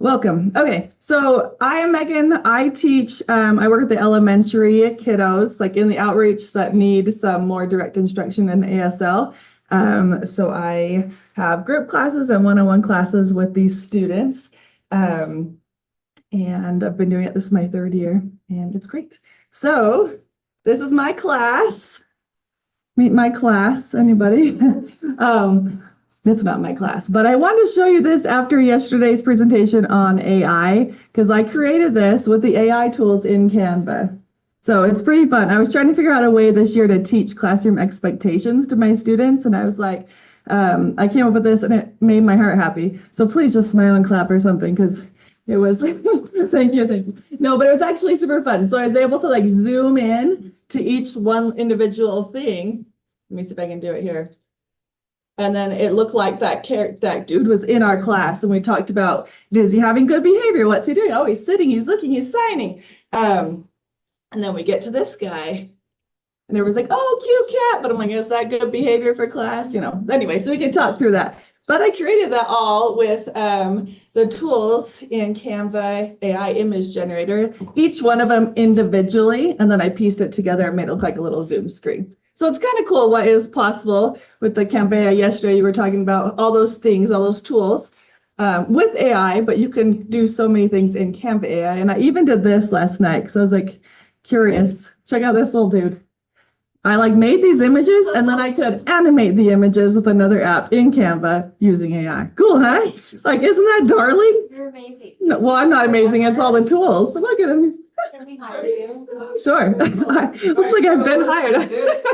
Welcome. Okay, so I am Megan. I teach, I work with the elementary kiddos, like in the outreach that need some more direct instruction in ASL. So I have group classes and one-on-one classes with these students. And I've been doing it, this is my third year, and it's great. So this is my class. Meet my class, anybody? It's not my class, but I wanted to show you this after yesterday's presentation on AI, because I created this with the AI tools in Canva. So it's pretty fun. I was trying to figure out a way this year to teach classroom expectations to my students, and I was like, I came up with this and it made my heart happy. So please just smile and clap or something, because it was, thank you. No, but it was actually super fun. So I was able to like zoom in to each one individual thing. Let me see if I can do it here. And then it looked like that dude was in our class, and we talked about, is he having good behavior? What's he doing? Oh, he's sitting, he's looking, he's signing. And then we get to this guy, and everyone's like, oh, cute cat. But I'm like, is that good behavior for class? You know, anyway, so we can talk through that. But I created that all with the tools in Canva AI image generator, each one of them individually, and then I pieced it together and made it look like a little Zoom screen. So it's kind of cool what is possible with the Canva AI. Yesterday, you were talking about all those things, all those tools with AI, but you can do so many things in Canva AI. And I even did this last night because I was like curious. Check out this little dude. I like made these images and then I could animate the images with another app in Canva using AI. Cool, huh? Like, isn't that darling? You're amazing. No, well, I'm not amazing. It's all the tools, but look at him. Can we hire you? Sure. Looks like I've been hired.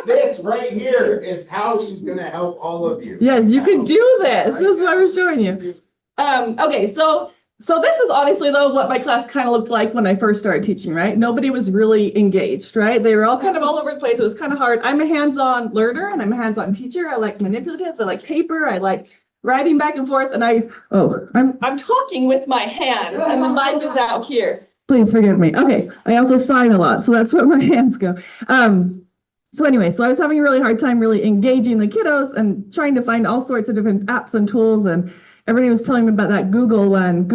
This right here is how she's gonna help all of you. Yes, you can do this. This is what I was showing you. Okay, so this is honestly though what my class kind of looked like when I first started teaching, right? Nobody was really engaged, right? They were all kind of all over the place. It was kind of hard. I'm a hands-on learner and I'm a hands-on teacher. I like manipulatives. I like paper. I like writing back and forth. And I'm talking with my hands and the mic is out here. Please forgive me. Okay, I also sign a lot, so that's where my hands go. So anyway, so I was having a really hard time really engaging the kiddos and trying to find all sorts of different apps and tools, and everybody was telling me about that Google one.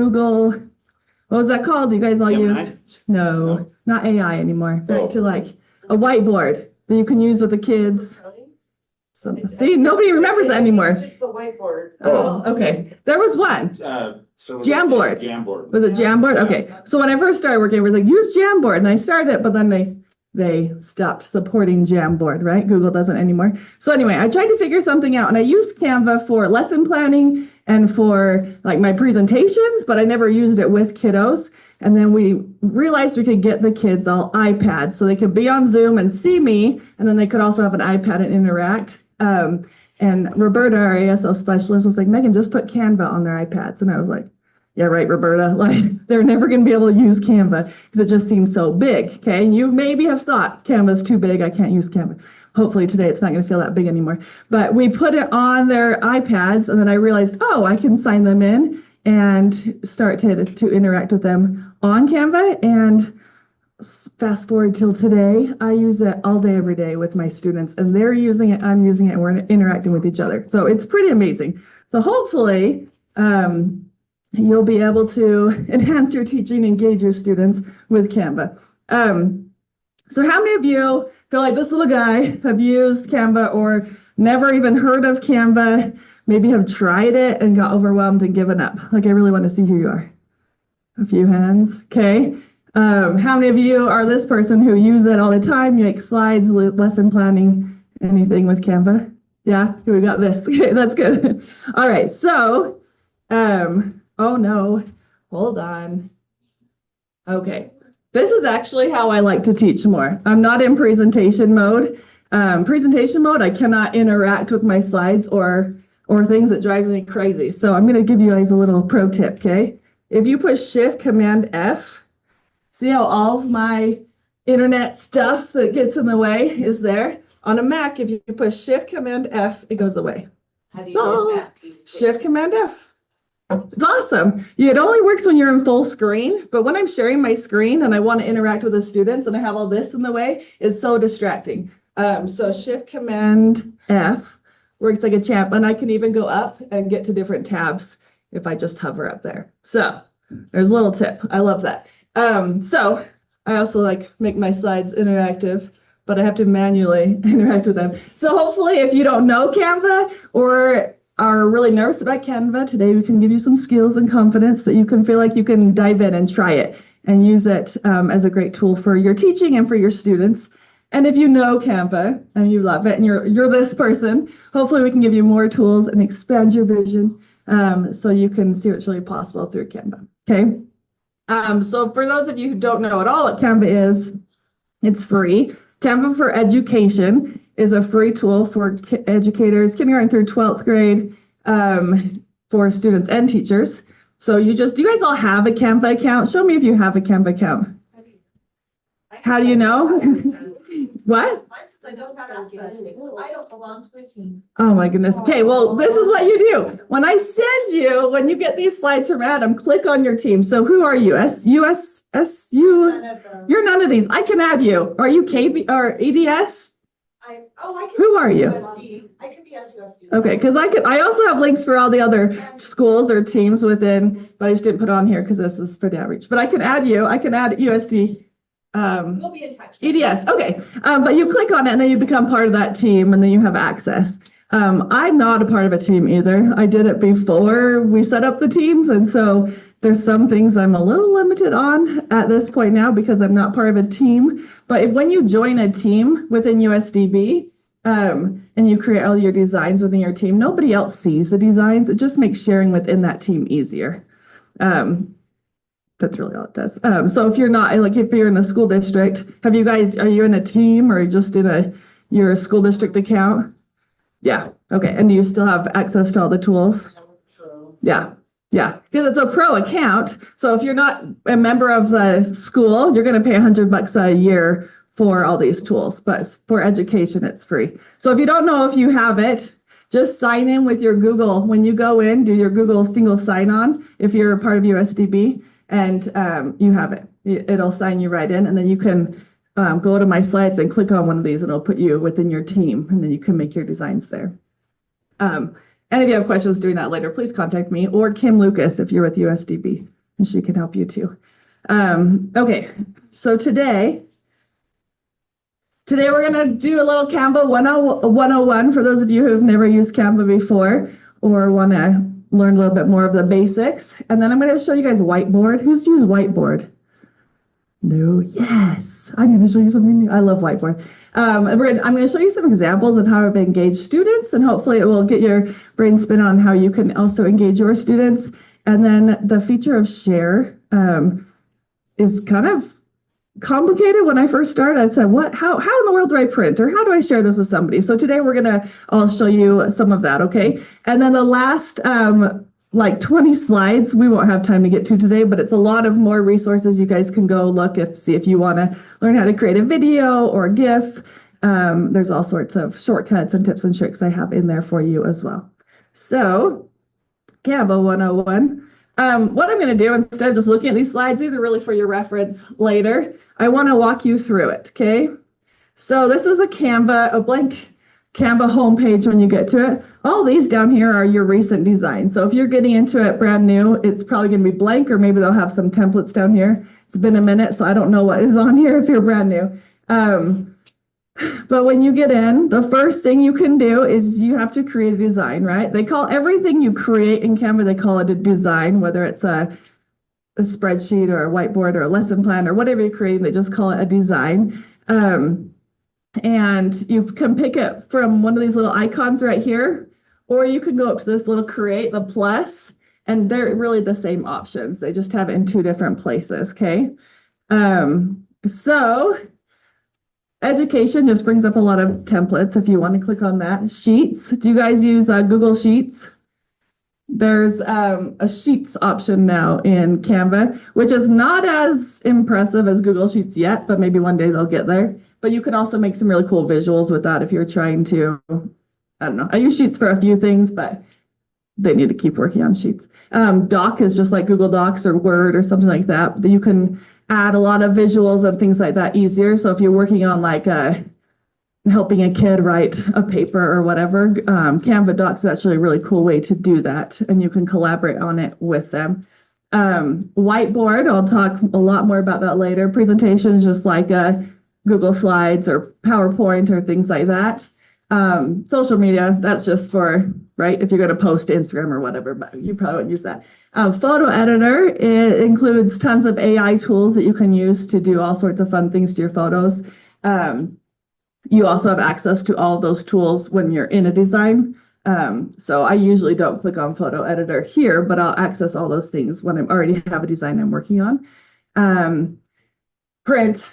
What was that called? You guys all use? No, not AI anymore. Back to like a whiteboard that you can use with the kids. So, see, nobody remembers that anymore. Just the whiteboard. Oh, okay. There was one. Jamboard. Jamboard. Was it Jamboard? Okay. So when I first started working, it was like, use Jamboard. And I started it, but then they stopped supporting Jamboard, right? Google doesn't anymore. So anyway, I tried to figure something out, and I used Canva for lesson planning and for like my presentations, but I never used it with kiddos. And then we realized we could get the kids all iPads so they could be on Zoom and see me, and then they could also have an iPad and interact. And Roberta, our ASL specialist, was like, Megan, just put Canva on their iPads. And I was like, yeah, right, Roberta. Like, they're never going to be able to use Canva because it just seems so big. Okay. And you maybe have thought Canva's too big. I can't use Canva. Hopefully today it's not going to feel that big anymore. But we put it on their iPads, and then I realized, oh, I can sign them in and start to interact with them on Canva. And fast forward till today, I use it all day, every day with my students, and they're using it, I'm using it, and we're interacting with each other. So it's pretty amazing. So hopefully you'll be able to enhance your teaching, engage your students with Canva. So how many of you feel like this little guy have used Canva or never even heard of Canva, maybe have tried it and got overwhelmed and given up? Like, I really want to see who you are. A few hands. Okay. How many of you are this person who use it all the time? You make slides, lesson planning, anything with Canva? Yeah, here we got this. Okay, that's good. All right, so, oh no, hold on. Okay, this is actually how I like to teach more. I'm not in presentation mode. I cannot interact with my slides or things that drives me crazy. So I'm gonna give you guys a little pro tip, okay? If you push Shift Command F, see how all of my internet stuff that gets in the way is there? On a Mac, if you push Shift Command F, it goes away. How do you do that? Shift Command F. It's awesome. It only works when you're in full screen, but when I'm sharing my screen and I want to interact with the students and I have all this in the way, it's so distracting. So Shift Command F works like a champ, and I can even go up and get to different tabs if I just hover up there. So There's a little tip. I love that. So I also like make my slides interactive, but I have to manually interact with them. So hopefully if you don't know Canva or are really nervous about Canva, today we can give you some skills and confidence that you can feel like you can dive in and try it and use it as a great tool for your teaching and for your students. And if you know Canva and you love it and you're this person, hopefully we can give you more tools and expand your vision so you can see what's really possible through Canva. Okay. So for those of you who don't know at all what Canva is, it's free. Canva for Education is a free tool for educators, kindergarten through 12th grade, for students and teachers. So do you guys all have a Canva account? Show me if you have a Canva account. How do you know? What? Mine says I don't have access. I don't belong to a team. Oh my goodness. Okay, well, this is what you do. When you get these slides from Adam, click on your team. So who are you? SU? You're none of these. I can add you. Are you KB or EDS? I can. Who are be you? USD. I can be SUSD. Okay, because I also have links for all the other schools or teams within, but I just didn't put on here because this is for the outreach. But I can add you. I can add USD. We'll be in touch. EDS, okay. But you click on it and then you become part of that team and then you have access. I'm not a part of a team either. I did it before we set up the teams. And so there's some things I'm a little limited on at this point now because I'm not part of a team. But when you join a team within USDB, and you create all your designs within your team, nobody else sees the designs. It just makes sharing within that team easier. That's really all it does. So if you're not, like if you're in a school district, are you in a team or just your school district account? Yeah, okay. And do you still have access to all the tools? Yeah, because it's a pro account. So if you're not a member of the school, you're going to pay $100 a year for all these tools, but for education, it's free. So if you don't know if you have it, just sign in with your Google. When you go in, do your Google single sign-on if you're a part of USDB. And you have it. It'll sign you right in, and then you can go to my slides and click on one of these, and it'll put you within your team, and then you can make your designs there. And if you have questions doing that later, please contact me or Kim Lucas if you're with USDB, and she can help you too. Okay, so today we're going to do a little Canva 101 for those of you who have never used Canva before or want to learn a little bit more of the basics. And then I'm going to show you guys whiteboard. Who's used whiteboard? No, yes. I'm going to show you something new. I love whiteboard. I'm going to show you some examples of how I've engaged students, and hopefully it will get your brain spin on how you can also engage your students. And then the feature of share is kind of complicated. When I first started, I said, how in the world do I print, or how do I share this with somebody? So today I'll show you some of that, okay? And then the last like 20 slides, we won't have time to get to today, but it's a lot of more resources you guys can go see if you want to learn how to create a video or a GIF. There's all sorts of shortcuts and tips and tricks I have in there for you as well. So Canva 101. What I'm going to do, instead of just looking at these slides, these are really for your reference later. I want to walk you through it, okay? So this is a blank Canva homepage when you get to it. All these down here are your recent designs. So if you're getting into it brand new, it's probably going to be blank, or maybe they'll have some templates down here. It's been a minute, so I don't know what is on here if you're brand new. But when you get in, the first thing you can do is you have to create a design, right? They call everything you create in Canva, they call it a design, whether it's a spreadsheet or a whiteboard or a lesson plan or whatever you're creating, they just call it a design. And you can pick it from one of these little icons right here, or you can go up to this little create, the plus, and they're really the same options. They just have it in two different places, okay? So education just brings up a lot of templates if you want to click on that. Sheets. Do you guys use Google Sheets? There's a Sheets option now in Canva, which is not as impressive as Google Sheets yet, but maybe one day they'll get there. But you can also make some really cool visuals with that if you're trying to, I don't know. I use Sheets for a few things, but they need to keep working on Sheets. Doc is just like Google Docs or Word or something like that. You can add a lot of visuals and things like that easier. So if you're working on like helping a kid write a paper or whatever, Canva Docs is actually a really cool way to do that. And you can collaborate on it with them. Whiteboard, I'll talk a lot more about that later. Presentations, just like Google Slides or PowerPoint or things like that. Social media, that's just for, right, if you're going to post to Instagram or whatever, but you probably won't use that. Photo editor, it includes tons of AI tools that you can use to do all sorts of fun things to your photos. You also have access to all of those tools when you're in a design. So I usually don't click on photo editor here, but I'll access all those things when I already have a design I'm working on. Print,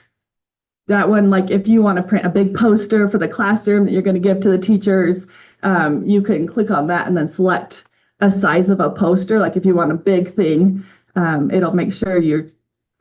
that one, like if you want to print a big poster for the classroom that you're going to give to the teachers, you can click on that and then select a size of a poster. Like if you want a big thing, it'll make sure you're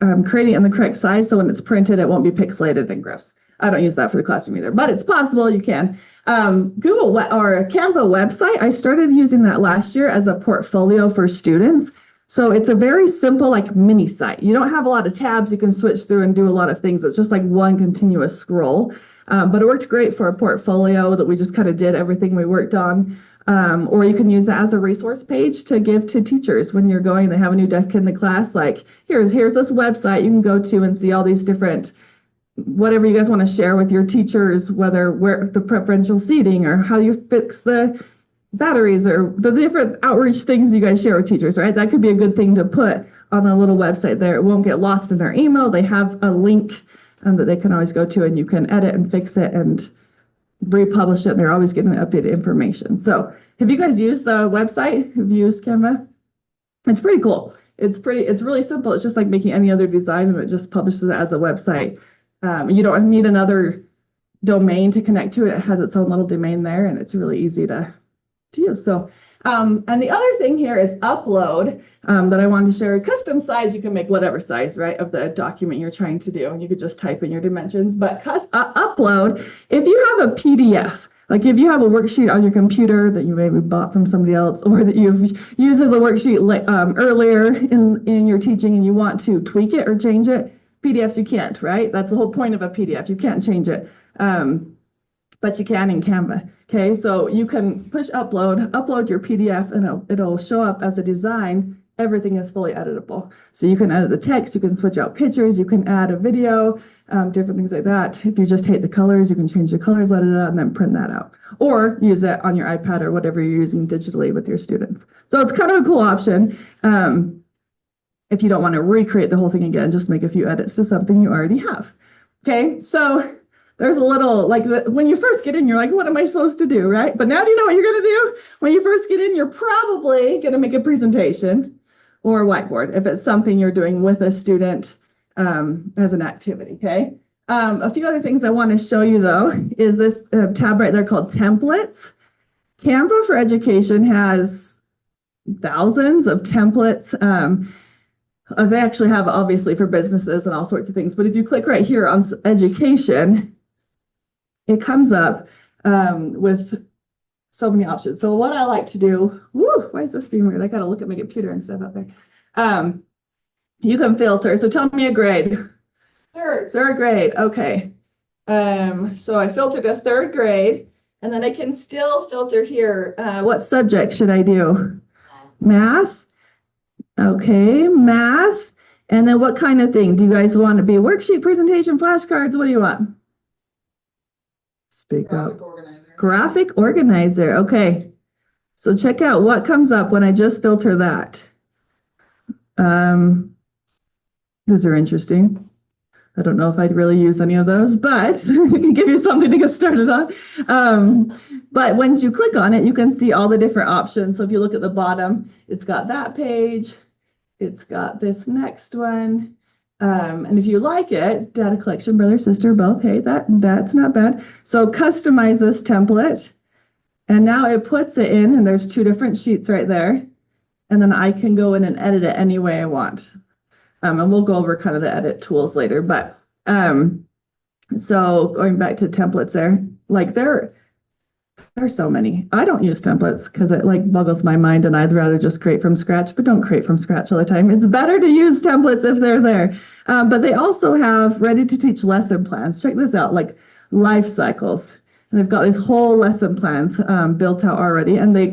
creating it in the correct size. So when it's printed, it won't be pixelated and gross. I don't use that for the classroom either, but it's possible you can. Google or Canva website, I started using that last year as a portfolio for students. So it's a very simple, like mini site. You don't have a lot of tabs you can switch through and do a lot of things. It's just like one continuous scroll. But it worked great for a portfolio that we just kind of did everything we worked on. Or you can use that as a resource page to give to teachers when you're going, they have a new deaf kid in the class, like here's this website you can go to and see all these different whatever you guys want to share with your teachers, whether where the preferential seating or how you fix the batteries or the different outreach things you guys share with teachers, right? That could be a good thing to put on a little website there. It won't get lost in their email. They have a link that they can always go to and you can edit and fix it and republish it. And they're always getting the updated information. So have you guys used the website? Have you used Canva? It's pretty cool. It's really simple. It's just like making any other design and it just publishes it as a website. You don't need another domain to connect to it. It has its own little domain there and it's really easy to use. So, and the other thing here is upload that I wanted to share. Custom size, you can make whatever size, right, of the document you're trying to do. And you could just type in your dimensions. But upload, if you have a PDF, like if you have a worksheet on your computer that you maybe bought from somebody else or that you've used as a worksheet earlier in your teaching and you want to tweak it or change it, PDFs you can't, right? That's the whole point of a PDF. You can't change it, but you can in Canva. Okay, so you can push upload your PDF, and it'll show up as a design. Everything is fully editable. So you can edit the text, you can switch out pictures, you can add a video, different things like that. If you just hate the colors, you can change the colors, let it out, and then print that out. Or use it on your iPad or whatever you're using digitally with your students. So it's kind of a cool option. If you don't want to recreate the whole thing again, just make a few edits to something you already have. Okay, so there's a little, like when you first get in, you're like, what am I supposed to do, right? But now do you know what you're going to do? When you first get in, you're probably going to make a presentation or a whiteboard if it's something you're doing with a student as an activity, okay? A few other things I want to show you, though, is this tab right there called Templates. Canva for Education has thousands of templates. They actually have, obviously, for businesses and all sorts of things. But if you click right here on education, it comes up with so many options. So what I like to do, why is this being weird? I got to look at my computer and stuff out there. You can filter. So tell me a grade. Third grade. Okay. So I filtered a third grade, and then I can still filter here. What subject should I do? Math. Okay, math. And then what kind of thing? Do you guys want to be a worksheet, presentation, flashcards? What do you want? Speak up. Graphic organizer. Okay. So check out what comes up when I just filter that. Those are interesting. I don't know if I'd really use any of those, but give you something to get started on. But once you click on it, you can see all the different options. So if you look at the bottom, it's got that page. It's got this next one. And if you like it, data collection, brother, sister, both, hey, that's not bad. So customize this template. And now it puts it in, and there's two different sheets right there. And then I can go in and edit it any way I want. And we'll go over kind of the edit tools later. But so going back to templates there, like there's so many. I don't use templates because it like boggles my mind and I'd rather just create from scratch, but don't create from scratch all the time. It's better to use templates if they're there. But they also have ready to teach lesson plans. Check this out, like life cycles. And they've got these whole lesson plans built out already. And they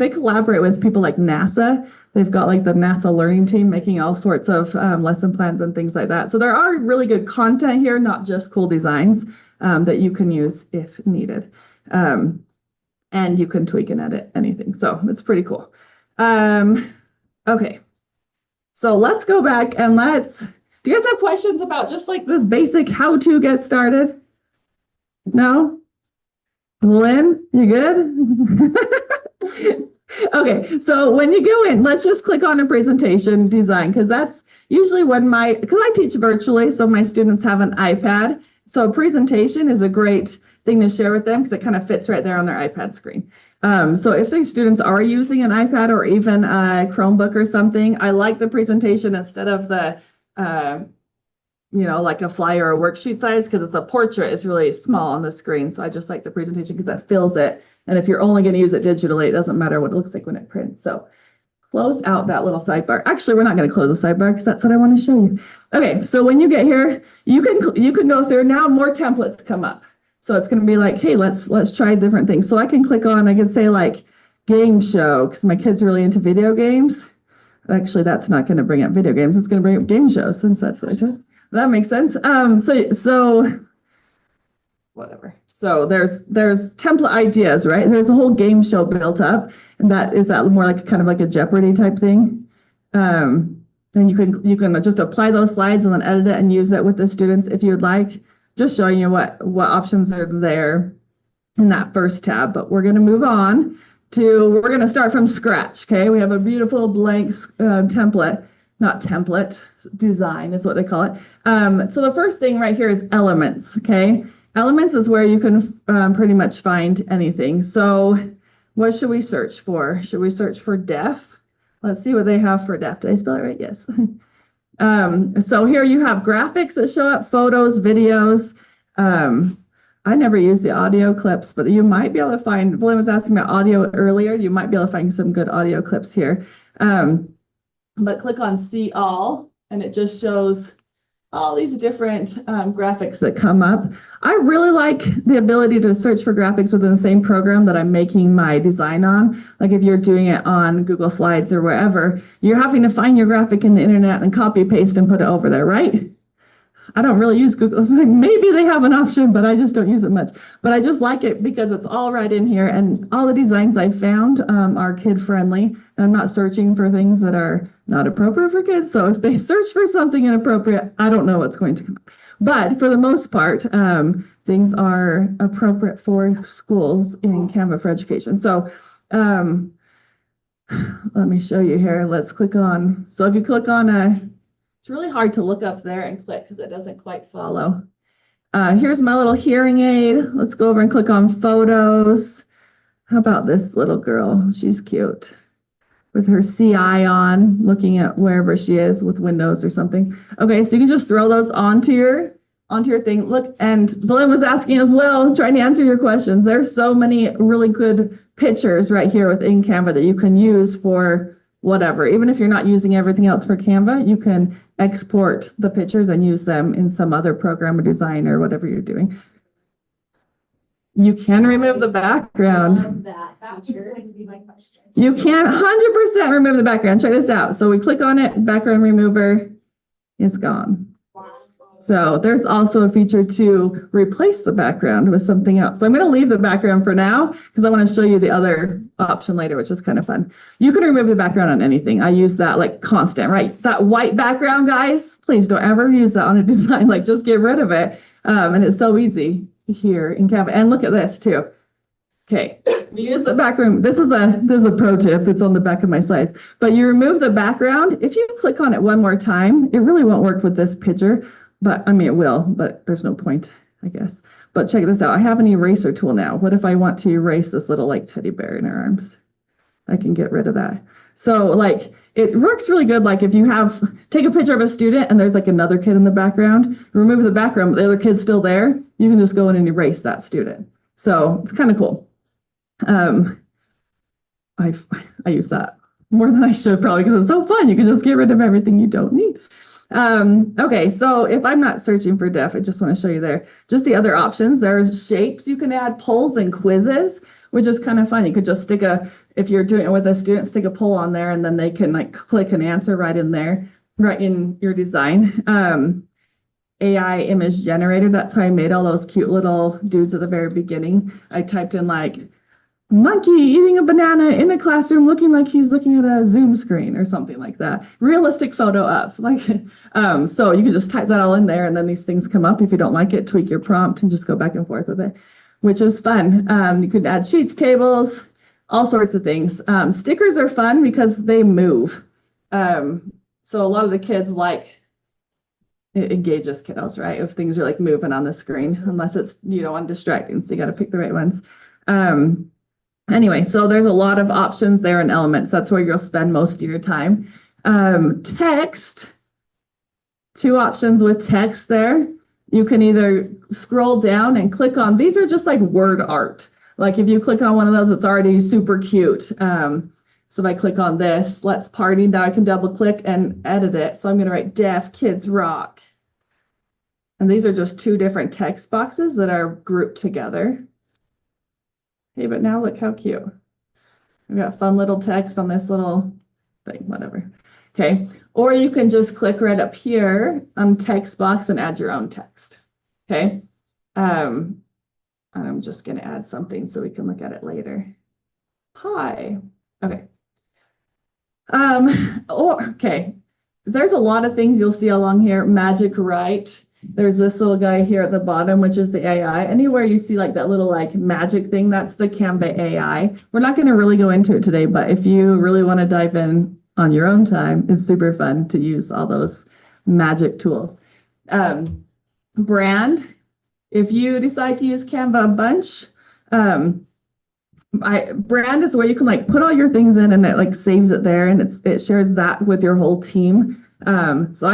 collaborate with people like NASA. They've got like the NASA learning team making all sorts of lesson plans and things like that. So there are really good content here, not just cool designs that you can use if needed. And you can tweak and edit anything. So it's pretty cool. Okay. So let's go back and do you guys have questions about just like this basic how to get started? No? Lynn, you good? Okay, so when you go in, let's just click on a presentation design because that's usually when because I teach virtually, so my students have an iPad. So a presentation is a great thing to share with them because it kind of fits right there on their iPad screen. So if these students are using an iPad or even a Chromebook or something, I like the presentation instead of the, like a flyer or worksheet size because the portrait is really small on the screen. So I just like the presentation because that fills it. And if you're only going to use it digitally, it doesn't matter what it looks like when it prints. So close out that little sidebar. Actually, we're not going to close the sidebar because that's what I want to show you. Okay, so when you get here, you can go through. Now more templates come up. So it's going to be like, hey, let's try different things. So I can click on, I can say like game show because my kids are really into video games. Actually, that's not going to bring up video games. It's going to bring up game shows since that's what I told. That makes sense. So whatever. So there's template ideas, right? There's a whole game show built up, and is that more like kind of like a Jeopardy type thing. And you can just apply those slides and then edit it and use it with the students if you would like. Just showing you what options are there in that first tab. But we're going to move on we're going to start from scratch. Okay, we have a beautiful blank template. Not template, design is what they call it. So the first thing right here is elements, okay? Elements is where you can pretty much find anything. So what should we search for? Should we search for deaf? Let's see what they have for deaf. Did I spell it right? Yes. So here you have graphics that show up, photos, videos. I never use the audio clips, but you might be able to find, William was asking about audio earlier, you might be able to find some good audio clips here. But click on see all, and it just shows all these different graphics that come up. I really like the ability to search for graphics within the same program that I'm making my design on. Like if you're doing it on Google Slides or wherever, you're having to find your graphic in the internet and copy paste and put it over there, right? I don't really use Google. Maybe they have an option, but I just don't use it much. But I just like it because it's all right in here, and all the designs I found are kid friendly. I'm not searching for things that are not appropriate for kids. So if they search for something inappropriate, I don't know what's going to come up. But for the most part, things are appropriate for schools in Canva for Education. So let me show you here. Let's click on. So if you click on it's really hard to look up there and click because it doesn't quite follow. Here's my little hearing aid. Let's go over and click on photos. How about this little girl? She's cute with her CI on, looking at wherever she is with Windows or something. Okay, so you can just throw those onto your thing. Look, and Belinda was asking as well, trying to answer your questions. There's so many really good pictures right here within Canva that you can use for whatever. Even if you're not using everything else for Canva, you can export the pictures and use them in some other program or design or whatever you're doing. You can remove the background. That was going to be my question. You can 100% remove the background. Check this out. So we click on it, background remover is gone. So there's also a feature to replace the background with something else. So I'm going to leave the background for now because I want to show you the other option later, which is kind of fun. You can remove the background on anything. I use that like constant, right? That white background, guys, please don't ever use that on a design. Like just get rid of it. And it's so easy here in Canva. And look at this too. Okay, you use the background. This is a pro tip that's on the back of my slide. But you remove the background. If you click on it one more time, it really won't work with this picture. But I mean, it will, but there's no point, I guess. But check this out. I have an eraser tool now. What if I want to erase this little like teddy bear in her arms? I can get rid of that. So like it works really good. Like if you take a picture of a student and there's like another kid in the background, remove the background, but the other kid's still there, you can just go in and erase that student. So it's kind of cool. I use that more than I should probably because it's so fun. You can just get rid of everything you don't need. Okay, so if I'm not searching for deaf, I just want to show you there. Just the other options. There's shapes you can add, polls and quizzes, which is kind of fun. You could just stick if you're doing it with a student, stick a poll on there and then they can like click an answer right in there, right in your design. AI image generator. That's how I made all those cute little dudes at the very beginning. I typed in like monkey eating a banana in a classroom looking like he's looking at a Zoom screen or something like that. Realistic photo of like, so you can just type that all in there and then these things come up. If you don't like it, tweak your prompt and just go back and forth with it, which is fun. You could add sheets, tables, all sorts of things. Stickers are fun because they move. So a lot of the kids it engages kiddos, right? If things are like moving on the screen, unless it's, undistracting. So you got to pick the right ones. Anyway, so there's a lot of options there in Elements. That's where you'll spend most of your time. Text, 2 options with text there. You can either scroll down and click on, these are just like word art. Like if you click on one of those, it's already super cute. So if I click on this, let's party, now I can double click and edit it. So I'm going to write deaf kids rock. And these are just 2 different text boxes that are grouped together. Hey, but now look how cute. We've got fun little text on this little thing, whatever. Okay, or you can just click right up here on text box and add your own text. Okay, I'm just going to add something so we can look at it later. Hi. Okay. Okay. There's a lot of things you'll see along here. Magic Write. There's this little guy here at the bottom, which is the AI. Anywhere you see like that little like magic thing, that's the Canva AI. We're not going to really go into it today, but if you really want to dive in on your own time, it's super fun to use all those magic tools. Brand. If you decide to use Canva a bunch, brand is where you can like put all your things in and it like saves it there and it shares that with your whole team. So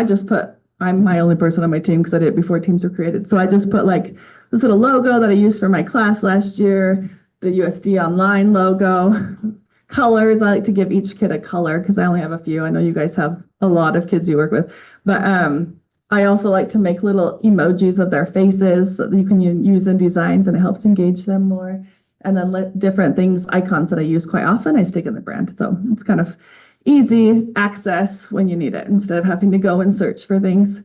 I'm my only person on my team because I did it before teams were created. So I just put like this little logo that I used for my class last year, the USD Online logo, colors. I like to give each kid a color because I only have a few. I know you guys have a lot of kids you work with, but I also like to make little emojis of their faces that you can use in designs and it helps engage them more. And then different things, icons that I use quite often, I stick in the brand. So it's kind of easy access when you need it instead of having to go and search for things.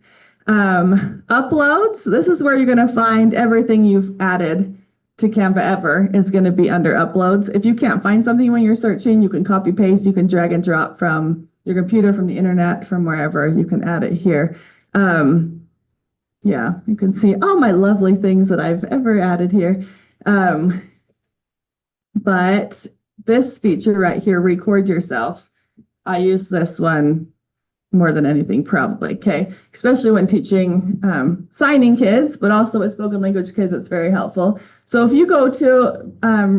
Uploads, this is where you're going to find everything you've added to Canva ever is going to be under uploads. If you can't find something when you're searching, you can copy paste, you can drag and drop from your computer, from the internet, from wherever, you can add it here. Yeah, you can see all my lovely things that I've ever added here. But this feature right here, record yourself, I use this one more than anything probably, okay? Especially when teaching signing kids, but also with spoken language kids, it's very helpful. So if you go to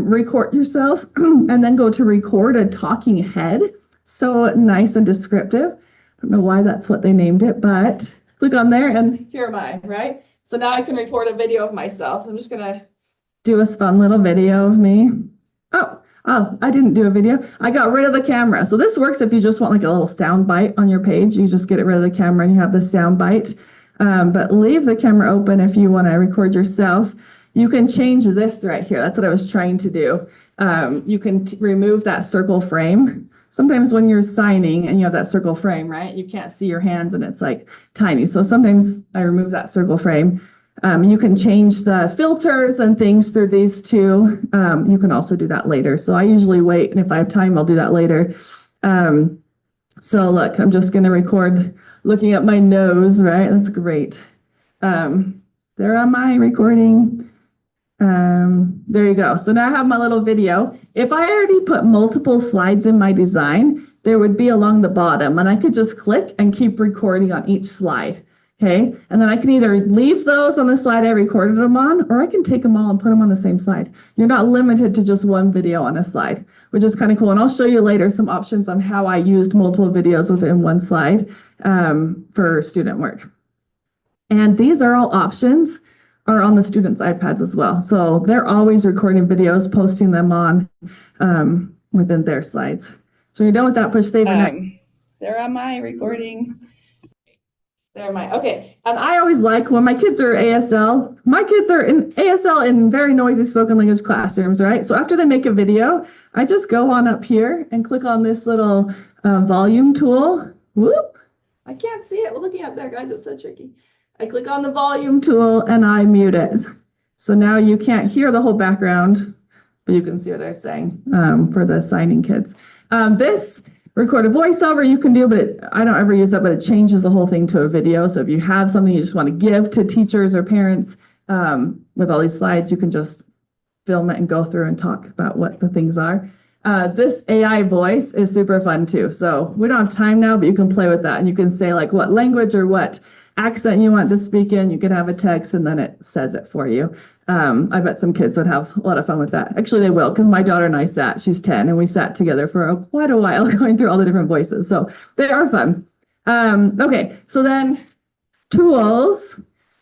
record yourself and then go to record a talking head, so nice and descriptive. I don't know why that's what they named it, but click on there and here am I, right? So now I can record a video of myself. I'm just gonna do a fun little video of me. Oh, I didn't do a video. I got rid of the camera. So this works if you just want like a little sound bite on your page. You just get rid of the camera and you have the sound bite. But leave the camera open if you want to record yourself. You can change this right here. That's what I was trying to do. You can remove that circle frame. Sometimes when you're signing and you have that circle frame, right, you can't see your hands and it's like tiny. So sometimes I remove that circle frame. You can change the filters and things through these 2. You can also do that later. So I usually wait, and if I have time, I'll do that later. So look, I'm just going to record looking at my nose, right? That's great. There am I recording. There you go. So now I have my little video. If I already put multiple slides in my design, there would be along the bottom, and I could just click and keep recording on each slide. Okay, and then I can either leave those on the slide I recorded them on, or I can take them all and put them on the same slide. You're not limited to just one video on a slide, which is kind of cool. And I'll show you later some options on how I used multiple videos within one slide for student work. And these are all options are on the students' iPads as well. So they're always recording videos, posting them on within their slides. So when you're done with that, push save. There am I recording. Okay. And I always like when my kids are ASL, my kids are in ASL in very noisy spoken language classrooms, right? So after they make a video, I just go on up here and click on this little volume tool. Whoop. I can't see it. Well, looking up there, guys, it's so tricky. I click on the volume tool and I mute it. So now you can't hear the whole background, but you can see what they're saying for the signing kids. This record a voiceover you can do, but I don't ever use that, but it changes the whole thing to a video. So if you have something you just want to give to teachers or parents with all these slides, you can just film it and go through and talk about what the things are. This AI voice is super fun too. So we don't have time now, but you can play with that and you can say like what language or what accent you want to speak in. You can have a text and then it says it for you. I bet some kids would have a lot of fun with that. Actually, they will, because my daughter and I she's 10, and we sat together for quite a while going through all the different voices. So they are fun. Okay, so then tools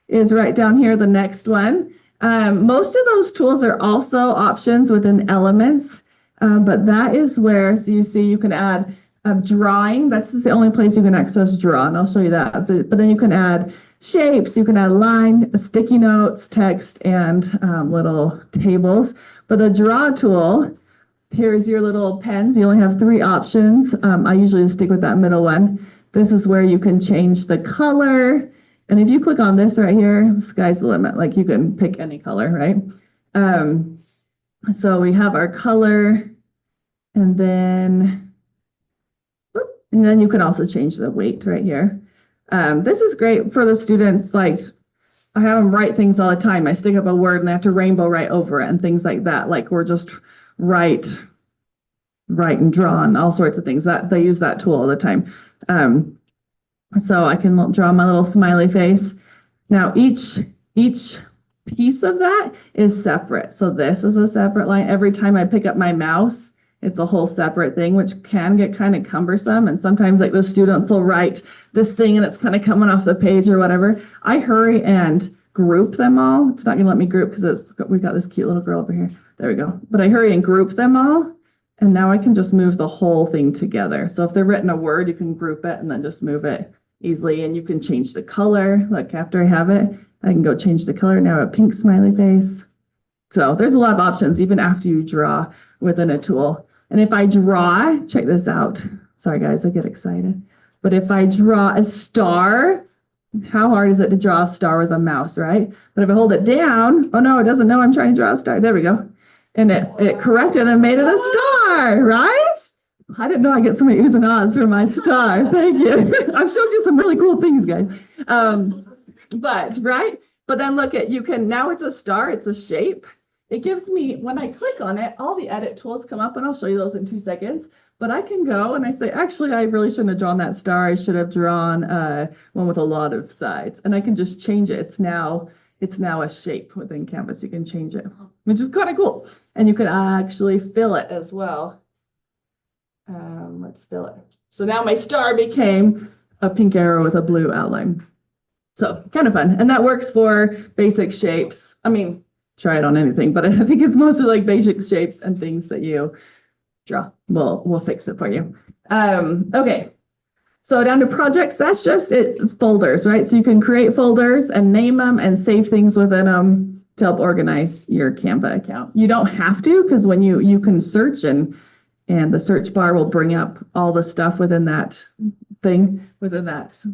is right down here, the next one. Most of those tools are also options within Elements, but that is where, so you see you can add drawing. That's the only place you can access draw, and I'll show you that. But then you can add shapes, you can add line, sticky notes, text, and little tables. But the draw tool, here's your little pens. You only have 3 options. I usually just stick with that middle one. This is where you can change the color. And if you click on this right here, the sky's the limit. Like you can pick any color, right? So we have our color, and then you can also change the weight right here. This is great for the students. Like I have them write things all the time. I stick up a word and they have to rainbow write over it and things like that. Like we're just write and draw and all sorts of things. That they use that tool all the time. So I can draw my little smiley face. Now each piece of that is separate. So this is a separate line. Every time I pick up my mouse, it's a whole separate thing, which can get kind of cumbersome. And sometimes like the students will write this thing and it's kind of coming off the page or whatever. I hurry and group them all. It's not going to let me group because we've got this cute little girl over here. There we go. But I hurry and group them all. And now I can just move the whole thing together. So if they're written a word, you can group it and then just move it easily. And you can change the color. Like after I have it, I can go change the color. Now a pink smiley face. So there's a lot of options even after you draw within a tool. And if I draw, check this out. Sorry, guys, I get excited. But if I draw a star, how hard is it to draw a star with a mouse, right? But if I hold it down, oh no, it doesn't know I'm trying to draw a star. There we go. And it corrected and made it a star, right? I didn't know I get so many oohs and ahs for my star. Thank you. I've showed you some really cool things, guys. But then look at, now it's a star, it's a shape. It gives me, when I click on it, all the edit tools come up, and I'll show you those in 2 seconds. But I can go and I say, actually, I really shouldn't have drawn that star. I should have drawn one with a lot of sides. And I can just change it. It's now a shape within Canvas. You can change it, which is kind of cool. And you can actually fill it as well. Let's fill it. So now my star became a pink arrow with a blue outline. So kind of fun. And that works for basic shapes. I mean, try it on anything, but I think it's mostly like basic shapes and things that you draw. We'll fix it for you. Okay, so down to projects, that's just it's folders, right? So you can create folders and name them and save things within them to help organize your Canva account. You don't have to, because when you can search and the search bar will bring up all the stuff within that thing that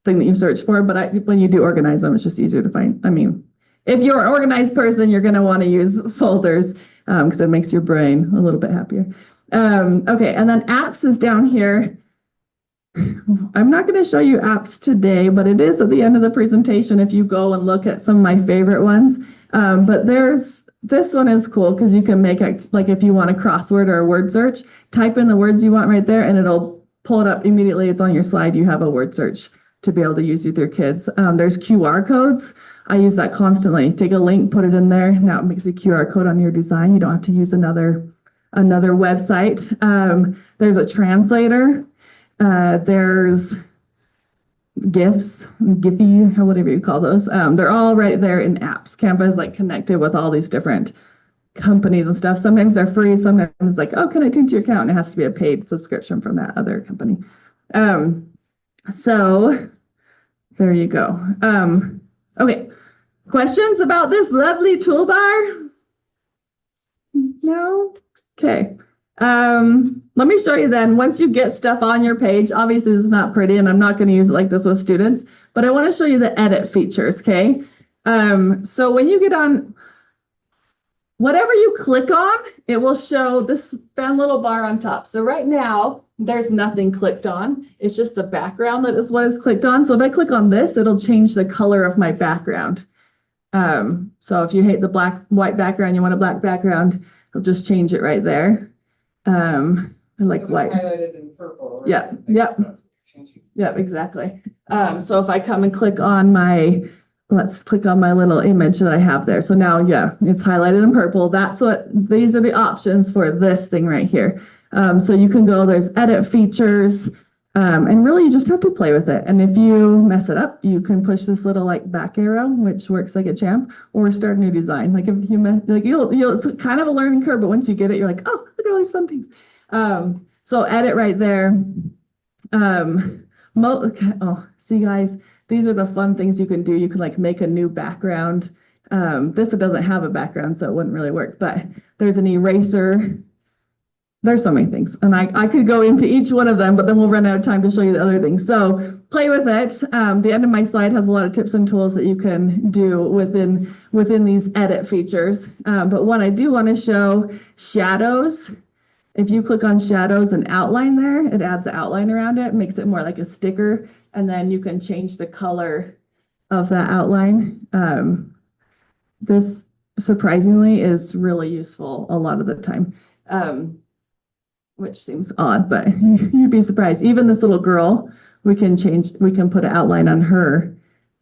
you search for. But when you do organize them, it's just easier to find. I mean, if you're an organized person, you're going to want to use folders because it makes your brain a little bit happier. Okay, and then apps is down here. I'm not going to show you apps today, but it is at the end of the presentation if you go and look at some of my favorite ones. But this one is cool because you can make it, like if you want a crossword or a word search, type in the words you want right there and it'll pull it up immediately. It's on your slide. You have a word search to be able to use with your kids. There's QR codes. I use that constantly. Take a link, put it in there. Now it makes a QR code on your design. You don't have to use another website. There's a translator. There's GIFs, Giphy, whatever you call those. They're all right there in apps. Canva is like connected with all these different companies and stuff. Sometimes they're free. Sometimes it's like, oh, connect into your account, and it has to be a paid subscription from that other company. So there you go. Okay. Questions about this lovely toolbar? No? Okay. Let me show you then, once you get stuff on your page, obviously this is not pretty and I'm not going to use it like this with students, but I want to show you the edit features, okay? So when you get on, whatever you click on, it will show this fun little bar on top. So right now, there's nothing clicked on. It's just the background that is what is clicked on. So if I click on this, it'll change the color of my background. So if you hate the white background, you want a black background, it'll just change it right there. I like white. Highlighted in purple. Right? Yeah, yep. Yep, exactly. So if I come and click on let's click on my little image that I have there. So now, yeah, it's highlighted in purple. These are the options for this thing right here. So you can go, there's edit features, and really you just have to play with it. And if you mess it up, you can push this little like back arrow, which works like a champ, or start a new design. Like if you it's kind of a learning curve, but once you get it, you're like, oh, look at all these fun things. So edit right there. See guys, these are the fun things you can do. You can like make a new background. This doesn't have a background, so it wouldn't really work, but there's an eraser. There's so many things, and I could go into each one of them, but then we'll run out of time to show you the other things. So play with it. The end of my slide has a lot of tips and tools that you can do within these edit features. But one I do want to show, shadows. If you click on shadows and outline there, it adds the outline around it, makes it more like a sticker, and then you can change the color of that outline. This surprisingly is really useful a lot of the time. Which seems odd, but you'd be surprised. Even this little girl, we can put an outline on her,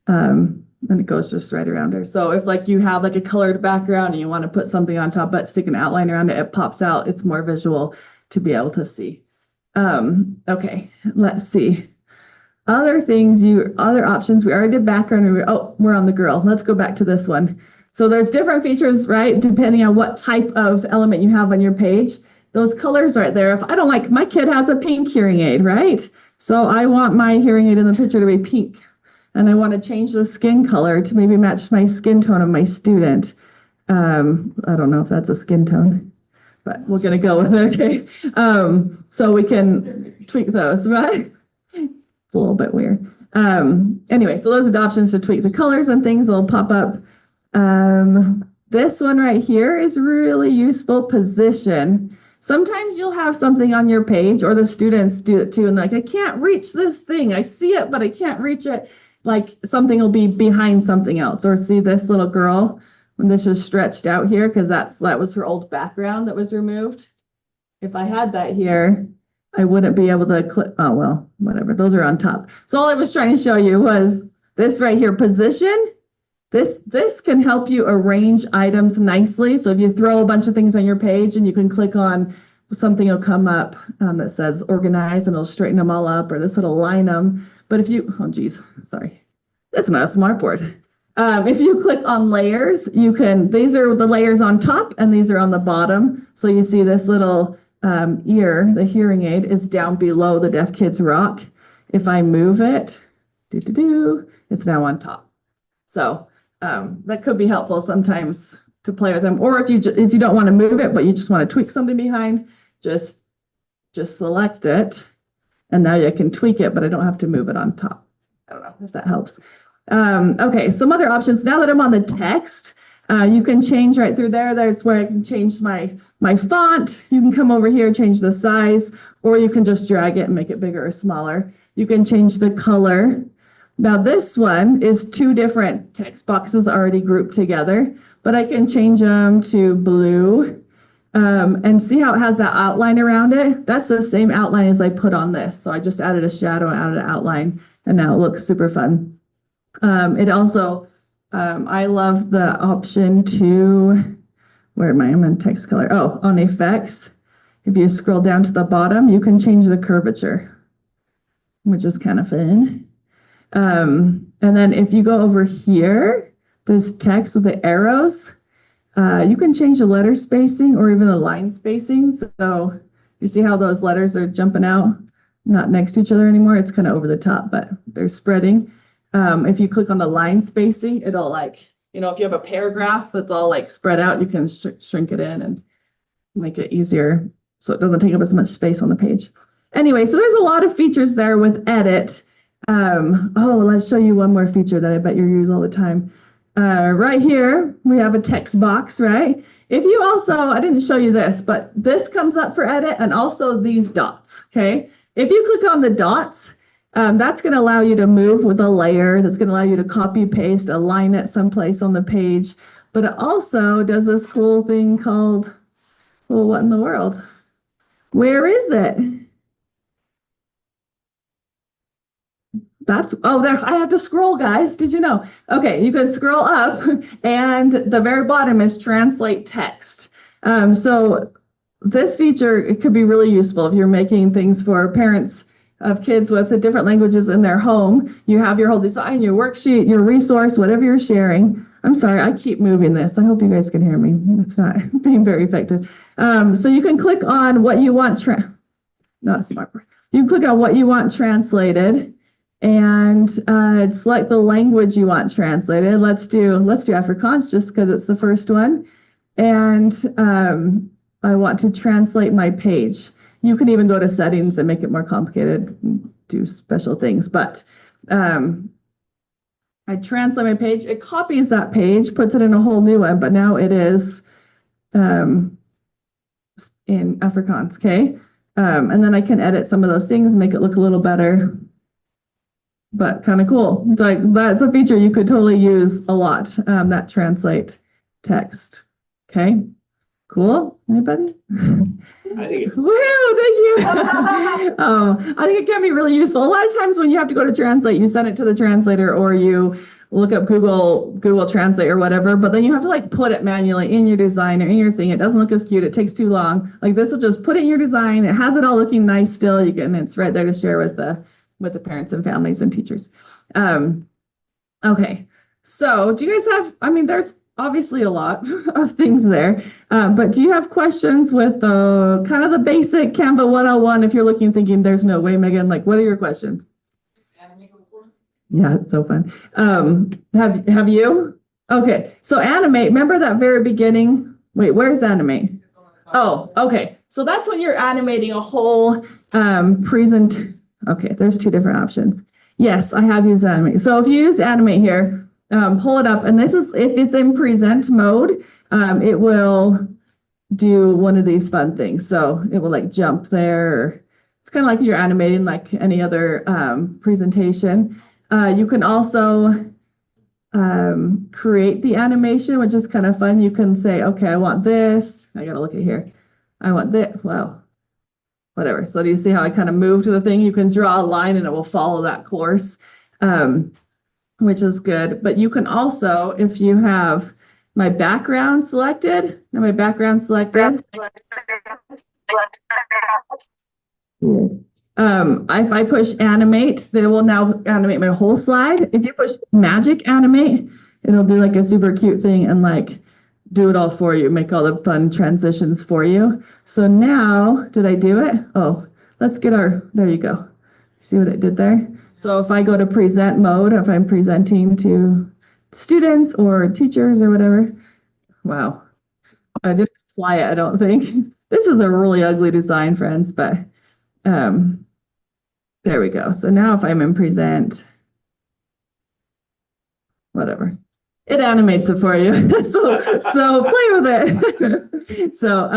and it goes just right around her. So if like you have like a colored background and you want to put something on top, but stick an outline around it, it pops out. It's more visual to be able to see. Okay, let's see. Other options. We already did background. We're on the girl. Let's go back to this one. So there's different features, right? Depending on what type of element you have on your page. Those colors right there. If I don't like, my kid has a pink hearing aid, right? So I want my hearing aid in the picture to be pink. And I want to change the skin color to maybe match my skin tone of my student. I don't know if that's a skin tone, but we're going to go with it, okay? So we can tweak those, right? It's a little bit weird. Anyway, so those are the options to tweak the colors and things. They'll pop up. This one right here is really useful, position. Sometimes you'll have something on your page, or the students do it too, and like, I can't reach this thing. I see it, but I can't reach it. Like something will be behind something else. Or see this little girl when this is stretched out here, because that was her old background that was removed. If I had that here, I wouldn't be able to click. Oh, well, whatever. Those are on top. So all I was trying to show you was this right here, position. This can help you arrange items nicely. So if you throw a bunch of things on your page and you can click on something, will come up that says organize, and it'll straighten them all up, or this will align them. But if you, oh geez, sorry, that's not a smart board. If you click on layers, these are the layers on top and these are on the bottom. So you see this little ear, the hearing aid is down below the Deaf Kids Rock. If I move it, it's now on top. So that could be helpful sometimes to play with them. Or if you don't want to move it, but you just want to tweak something behind, just select it. And now you can tweak it, but I don't have to move it on top. I don't know if that helps. Okay, some other options. Now that I'm on the text, you can change right through there. That's where I can change my font. You can come over here, change the size, or you can just drag it and make it bigger or smaller. You can change the color. Now this one is two different text boxes already grouped together, but I can change them to blue. And see how it has that outline around it? That's the same outline as I put on this. So I just added a shadow and added an outline, and now it looks super fun. It also, I love the option to, where am I? I'm in text color. Oh, on effects. If you scroll down to the bottom, you can change the curvature, which is kind of fun. And then if you go over here, this text with the arrows, you can change the letter spacing or even the line spacing. So you see how those letters are jumping out, not next to each other anymore. It's kind of over the top, but they're spreading. If you click on the line spacing, it'll like, if you have a paragraph that's all like spread out, you can shrink it in and make it easier so it doesn't take up as much space on the page. Anyway, so there's a lot of features there with edit. Let's show you one more feature that I bet you use all the time. Right here, we have a text box, right? If you also, I didn't show you this, but this comes up for edit and also these dots, okay? If you click on the dots, that's going to allow you to move with a layer. That's going to allow you to copy, paste, align it someplace on the page. But it also does this cool thing called, well, what in the world? Where is it? There, I have to scroll, guys. Did you know? Okay, you can scroll up and the very bottom is translate text. So this feature, it could be really useful if you're making things for parents of kids with the different languages in their home. You have your whole design, your worksheet, your resource, whatever you're sharing. I'm sorry, I keep moving this. I hope you guys can hear me. It's not being very effective. So you can click on what you want, not a smart. You can click on what you want translated and select the language you want translated. Let's do Afrikaans just because it's the first one. And I want to translate my page. You can even go to settings and make it more complicated, do special things. But I translate my page. It copies that page, puts it in a whole new one, but now it is in Afrikaans, okay? And then I can edit some of those things and make it look a little better. But kind of cool. Like that's a feature you could totally use a lot, that translate text. Okay, cool. Anybody? I think it's Woohoo, thank you. I think it can be really useful. A lot of times when you have to go to translate, you send it to the translator or you look up Google Translate or whatever, but then you have to like put it manually in your design or in your thing. It doesn't look as cute. It takes too long. Like this will just put it in your design. It has it all looking nice still. It's right there to share with the parents and families and teachers. Okay, so do you guys have, there's obviously a lot of things there, but do you have questions with the kind of the basic Canva 101 if you're looking thinking there's no way, Megan, like what are your questions? Yeah, it's so fun. Have you? Okay, so animate, remember that very beginning? Wait, where's animate? Oh, okay. So that's when you're animating a whole Okay, there's two different options. Yes, I have used animate. So if you use animate here, pull it up, and this is if it's in present mode, it will do one of these fun things. So it will like jump there. It's kind of like you're animating like any other presentation. You can also create the animation, which is kind of fun. You can say, okay, I want this. I gotta look at here. I want this. Wow. Whatever. So do you see how I kind of move to the thing? You can draw a line and it will follow that course, which is good. But you can also, if you have my background selected, if I push animate, they will now animate my whole slide. If you push magic animate, it'll do like a super cute thing and like do it all for you, make all the fun transitions for you. So now, did I do it? Oh, let's get there you go. See what I did there? So if I go to present mode, if I'm presenting to students or teachers or whatever, wow, I didn't fly it, I don't think. This is a really ugly design, friends, but there we go. So now if I'm in present, whatever. It animates it for you. so play with it. So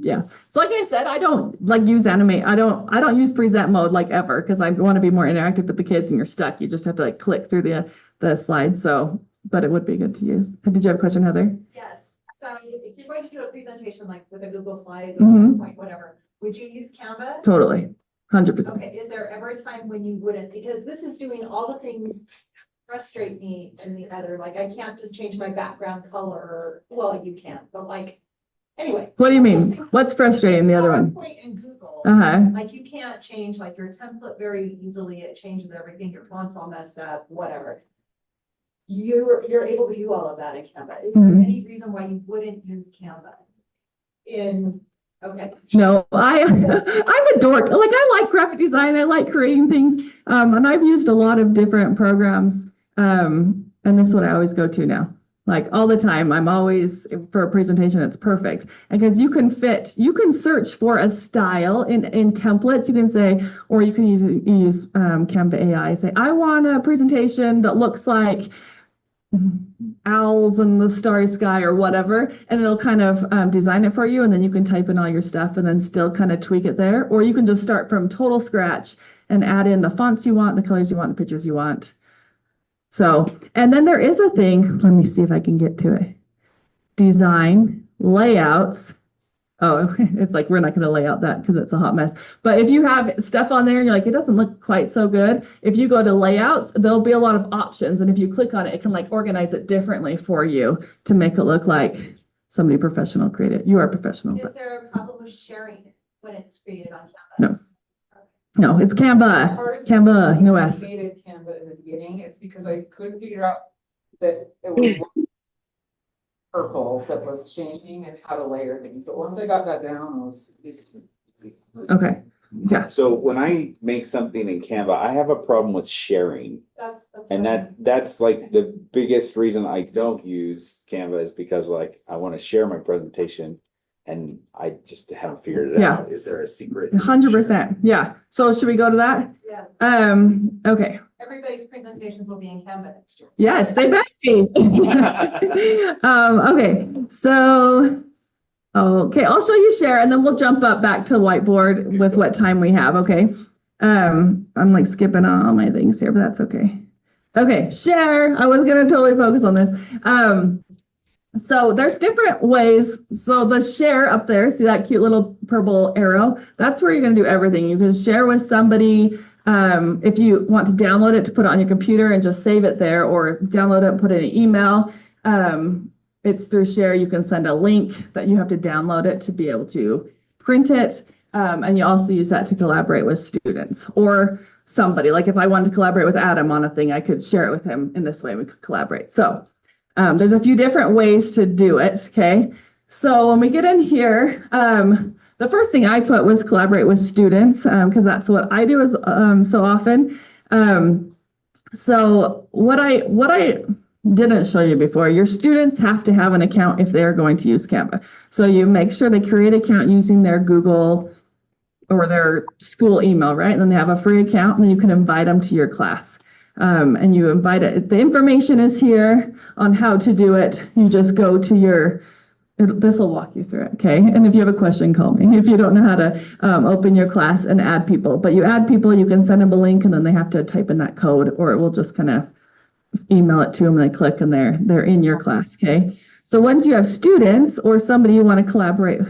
yeah. So like I said, I don't like use animate. I don't use present mode like ever because I want to be more interactive with the kids and you're stuck. You just have to like click through the slides. So, but it would be good to use. Did you have a question, Heather? Yes. So if you're going to do a presentation like with a Google Slides or Mhm. PowerPoint, whatever, would you use Canva? Totally. 100%. Okay. Is there ever a time when you wouldn't? Because this is doing all the things frustrate me and the other, like I can't just change my background color. Well, you can, but like, anyway. What do you mean? What's frustrating the other one? PowerPoint and Google, Uh-huh. like you can't change like your template very easily. It changes everything. Your font's all messed up, whatever. You're able to do all of that in Canva. Is there Mhm. any reason why you wouldn't use Canva? Okay. No, I'm a dork. Like I like graphic design. I like creating things. And I've used a lot of different programs And this is what I always go to now. Like all the time, I'm always for a presentation, it's perfect. And because you can search for a style in templates, you can say, or you can use Canva AI, say, I want a presentation that looks like owls in the starry sky or whatever, and it'll kind of design it for you, and then you can type in all your stuff and then still kind of tweak it there. Or you can just start from total scratch and add in the fonts you want, the colors you want, the pictures you want. So, and then there is a thing, let me see if I can get to it. Design, layouts. Oh, it's like, we're not going to lay out that because it's a hot mess. But if you have stuff on there and you're like, it doesn't look quite so good. If you go to layouts, there'll be a lot of options. And if you click on it, it can like organize it differently for you to make it look like somebody professional created. You are professional. Is there a problem with sharing it when it's created on Canvas? No. No, it's Canva. Canva, no S. I hated Canva in the beginning, it's because I couldn't figure out that it was purple that was changing and how to layer things, but once I got that down, it was easy. Okay. Yeah. So when I make something in Canva, I have a problem with sharing. That's And fine. that's like the biggest reason I don't use Canva is because like I want to share my presentation and I just haven't figured it Yeah. out. Is there a secret? 100%. Yeah. So should we go to that? Yeah, Okay. everybody's presentations will be in Canva next year. Yes, they better be. Okay. So, okay, I'll show you share and then we'll jump up back to whiteboard with what time we have. Okay. I'm like skipping all my things here, but that's okay. Okay. Share. I was going to totally focus on this. So there's different ways. So the share up there, see that cute little purple arrow? That's where you're going to do everything. You can share with somebody. If you want to download it to put it on your computer and just save it there, or download it and put it in an email. It's through share. You can send a link that you have to download it to be able to print it. And you also use that to collaborate with students or somebody. Like if I wanted to collaborate with Adam on a thing, I could share it with him in this way. We could collaborate. So there's a few different ways to do it. Okay. So when we get in here, the first thing I put was collaborate with students because that's what I do so often. So what I didn't show you before, your students have to have an account if they're going to use Canva. So you make sure they create an account using their Google or their school email, right? And then they have a free account and then you can invite them to your class. And you invite it. The information is here on how to do it. You just go to this will walk you through it, okay? And if you have a question, call me. If you don't know how to open your class and add people. But you add people, you can send them a link and then they have to type in that code or it will just kind of email it to them and they click and they're in your class, okay? So once you have students or somebody you want to collaborate,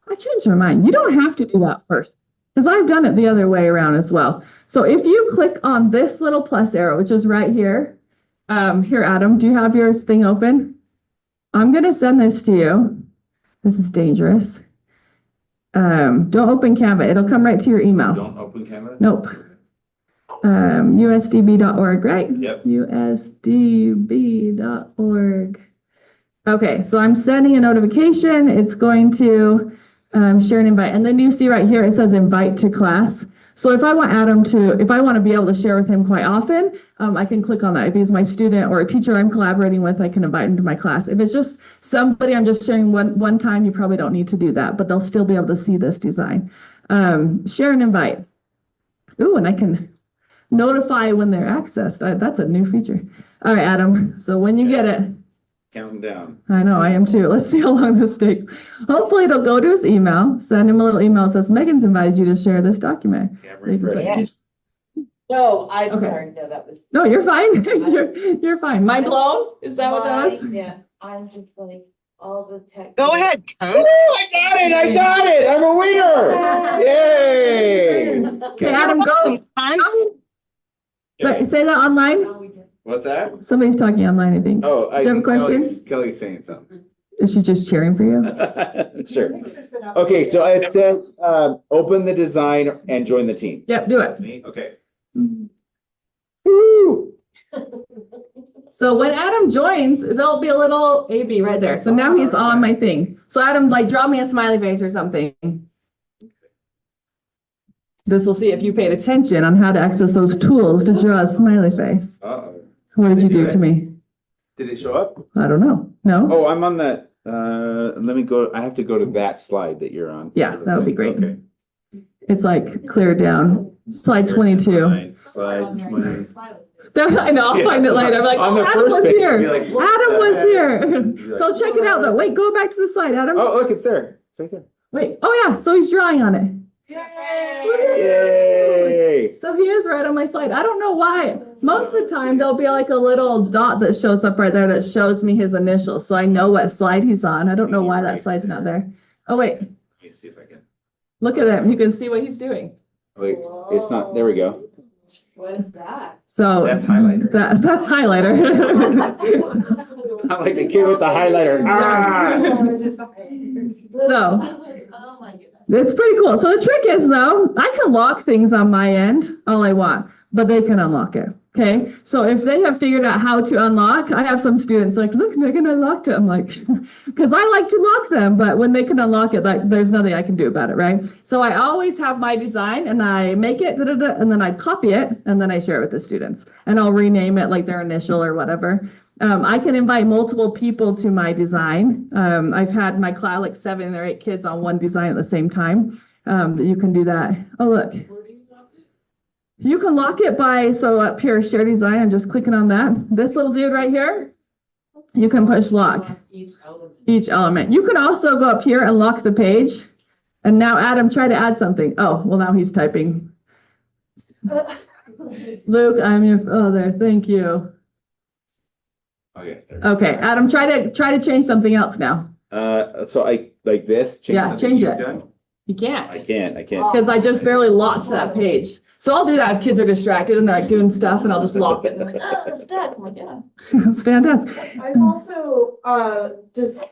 I changed my mind. You don't have to do that first because I've done it the other way around as well. So if you click on this little plus arrow, which is right here, here, Adam, do you have your thing open? I'm going to send this to you. This is dangerous. Don't open Canva. It'll come right to your email. Don't open Canva? Nope. USDB.org, right? Yep. USDB.org. Okay, so I'm sending a notification. It's going to share an invite. And then you see right here, it says invite to class. So if I want if I want to be able to share with him quite often, I can click on that. If he's my student or a teacher I'm collaborating with, I can invite him to my class. If it's just somebody I'm just sharing one time, you probably don't need to do that, but they'll still be able to see this design. Share and invite. Ooh, and I can notify when they're accessed. That's a new feature. All right, Adam. So when you get it, Counting down. I know, I am too. Let's see how long this takes. Hopefully it'll go to his email. Send him a little email that says, Megan's invited you to share this document. Can't They can put- refresh. No, I'm Okay. sorry, no, that was. No, you're fine. You're fine. Mind blown? Is that what that was? Yeah, I'm just like, all the tech. Go ahead, Woo, coach. I got it. I'm a winner. Yay. Okay, Adam, go. Say that online. What's that? Somebody's talking online, I think. Oh, Do you have a question? Kelly's saying something. Is she just cheering for you? Sure. Okay, so it says, open the design and join the team. Yep, do it. That's me, okay. Woo! So when Adam joins, there'll be a little AB right there. So now he's on my thing. So Adam, like, draw me a smiley face or something. This will see if you paid attention on how to access those tools to draw a smiley face. Uh-oh. What did you do it? to me? Did it show up? I don't know. No? Oh, I'm on that, let me go, I have to go to that slide that you're on. Yeah, that would be great. Okay. It's like clear down. Slide 22. Slide 20. I know, I'll Yeah, find it so later. I'm like, on the Adam first was page, you'd here. be like, what Adam the was heck? here. You'd be like, So check it out though. Wait, go back to the slide, Adam. Oh, look, it's there. It's right there. Wait, oh yeah, so he's drawing on it. Yay! So he is right on my slide. I don't know why. Most of the time there'll be like a little dot that shows up right there that shows me his initials. So I know what slide he's on. I don't know why that slide's not there. Oh wait, Let me see if I can. look at him. You can see what he's doing. Wait, it's not, there we go. What is that? So That's highlighter. that's highlighter. I'm like the kid with the highlighter. Ah! So Oh my goodness. it's pretty cool. So the trick is though, I can lock things on my end all I want, but they can unlock it. Okay. So if they have figured out how to unlock, I have some students like, look, Megan, I locked it. I'm like, because I like to lock them, but when they can unlock it, like there's nothing I can do about it. Right. So I always have my design and I make it, and then I copy it and then I share it with the students and I'll rename it like their initial or whatever. I can invite multiple people to my design. I've had my class like 7 or 8 kids on one design at the same time. You can do that. Oh, look. You can lock it by, so up here, share design, I'm just clicking on that. This little dude right here, you can push lock Each element. each element. You can also go up here and lock the page. And now Adam, try to add something. Oh, well now he's typing. Luke, I'm your, oh there, thank you. Okay. Okay, Adam, try to change something else now. So I, like this? Yeah, something change you've it. done? You can't. I can't. Because I just barely locked that page. So I'll do that if kids are distracted and they're like doing stuff and I'll just lock it. It's dead. Oh my God. Stand desk. I've also,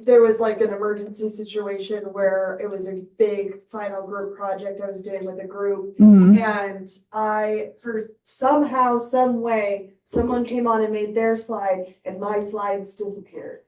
there was like an emergency situation where it was a big final group project I was doing with a group. Mhm. And for somehow, some way, someone came on and made their slide and my slides disappeared.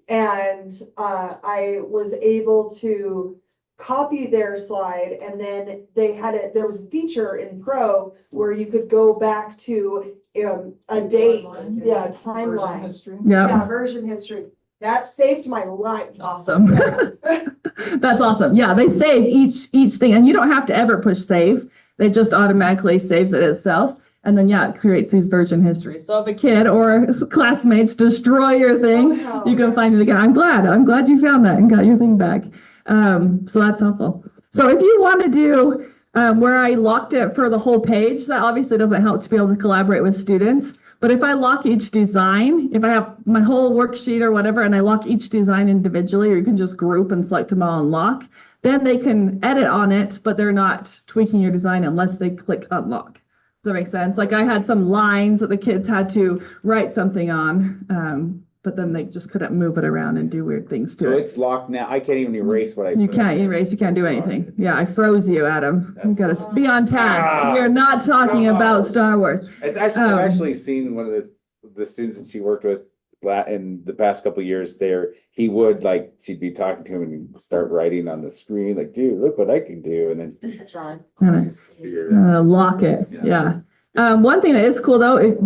And, I was able to copy their slide and then there was a feature in Pro where you could go back to, a date, yeah, Version timeline. history. Yeah, Yeah, version history. That saved my life. awesome. That's awesome. Yeah, they save each thing and you don't have to ever push save. It just automatically saves it itself. And then, yeah, it creates these version histories. So if a kid or classmates destroy your thing, Somehow. you can find it again. I'm glad you found that and got your thing back. So that's helpful. So if you want to do where I locked it for the whole page, that obviously doesn't help to be able to collaborate with students. But if I lock each design, if I have my whole worksheet or whatever, and I lock each design individually, or you can just group and select them all and lock, then they can edit on it, but they're not tweaking your design unless they click unlock. Does that make sense? Like I had some lines that the kids had to write something on, but then they just couldn't move it around and do weird things to So it. it's locked now. I can't even erase what I. You put in can't there. erase, you can't do anything. Yeah, I froze you, Adam. You That's- gotta be on task. Ah, We're not talking come about on. Star Wars. It's actually, I've Um, actually seen one of the students that she worked with in the past couple of years there. He would like, she'd be talking to him and start writing on the screen, like, dude, look what I can do. And then. John. she's figured it out. Lock it, yeah. One thing that is cool though,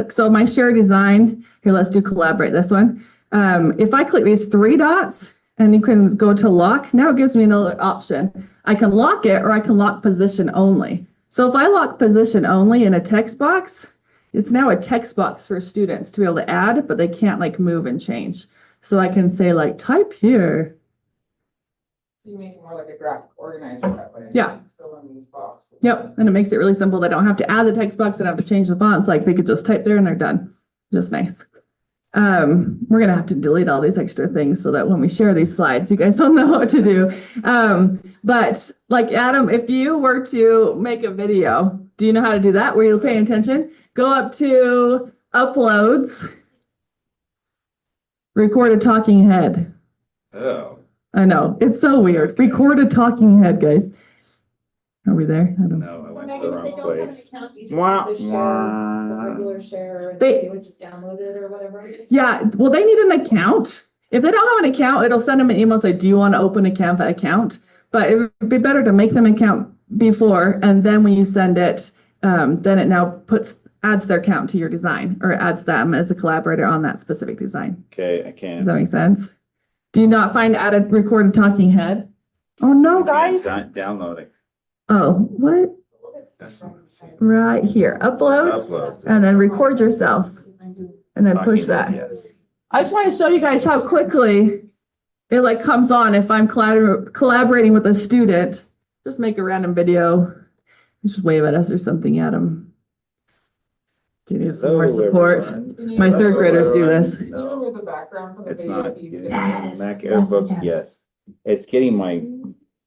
so my share design, here, let's do collaborate this one. If I click these 3 dots and you can go to lock, now it gives me another option. I can lock it or I can lock position only. So if I lock position only in a text box, it's now a text box for students to be able to add, but they can't like move and change. So I can say like type here. So you make it more like a graphic organizer that way. Yeah. Fill in these boxes. Yep, and it makes it really simple. They don't have to add the text box and have to change the fonts. Like they could just type there and they're done. Just nice. We're gonna have to delete all these extra things so that when we share these slides, you guys don't know what to do. But like Adam, if you were to make a video, do you know how to do that? Were you paying attention? Go up to uploads, record a talking head. Oh. I know, it's so weird. Record a talking head, guys. Are we there? I don't know. No, I So went to Megan, the if they wrong don't have an place. account, you just Wah, use the share, the wah. regular share, and They- they would just download it or whatever. Yeah, well, they need an account. If they don't have an account, it'll send them an email say, do you want to open a Canva account? but it would be better to make them an account before, and then when you send it, then it now adds their account to your design, or adds them as a collaborator on that specific design. Okay, I Does can. that make sense? Do you not find add a recorded talking head? Oh, no, guys. Downloading. Oh, what? That's not the same. Right here, uploads, Uploads. and then record yourself, and then push Talking, that. yes. I just want to show you guys how quickly it like comes on if I'm collaborating with a student. Just make a random video. Just wave at us or something, Adam. Do you need some more Hello, support? everyone. My third graders do everyone. this. Can you remove the background from the It's video? not. piece? Yes, Mac yes, Airbook, I can. yes. It's getting my,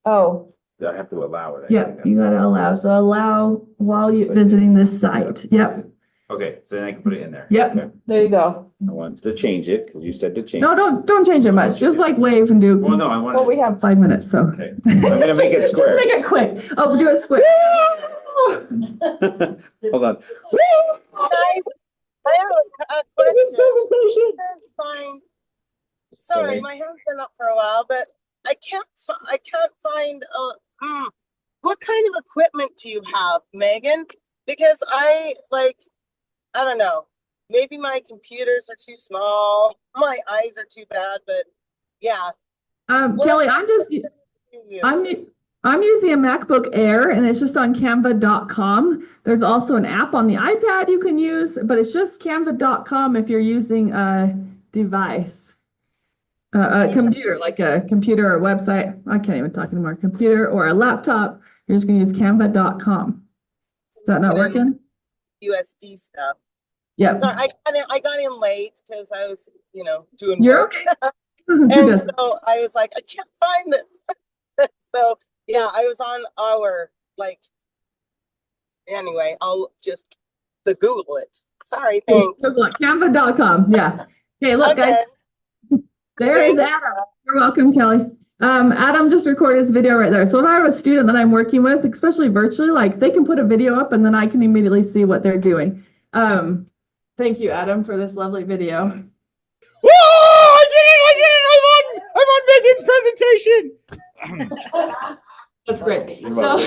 Oh, I have to allow it. I yeah, think you that's- gotta allow. So allow while you're So- visiting this site. Yep, Okay, so then I can put it in there. Yep. Okay. there you go. I wanted to change it, because you said to change. No, don't change it much. Just like wave and do. Well, no, I want. Well, we have 5 minutes, so. Okay, I'm gonna make it Just square. make it quick. Oh, do it square. Hold on. I have a question. Find, sorry, my hair's been up for a while, but I can't find, what kind of equipment do you have, Megan? Because I don't know, maybe my computers are too small, my eyes are too bad, but yeah. Kelly, I'm using a MacBook Air, and it's just on canva.com. There's also an app on the iPad you can use, but it's just canva.com if you're using a device, a computer, like a computer or website. I can't even talk anymore. Computer or a laptop. You're just going to use canva.com. Is that not working? USD stuff. Yeah. So I got in late because I was, doing You're work. okay. And so I was like, I can't find this. So yeah, I was on anyway, I'll just Google it. Sorry, thanks. Canva.com. Yeah. Okay, look, Okay. guys. There is Adam. You're welcome, Kelly. Adam just recorded his video right there. So if I have a student that I'm working with, especially virtually, like they can put a video up and then I can immediately see what they're doing. Thank you, Adam, for this lovely video. Whoa! I did it! I'm on Megan's presentation. That's great. You're So,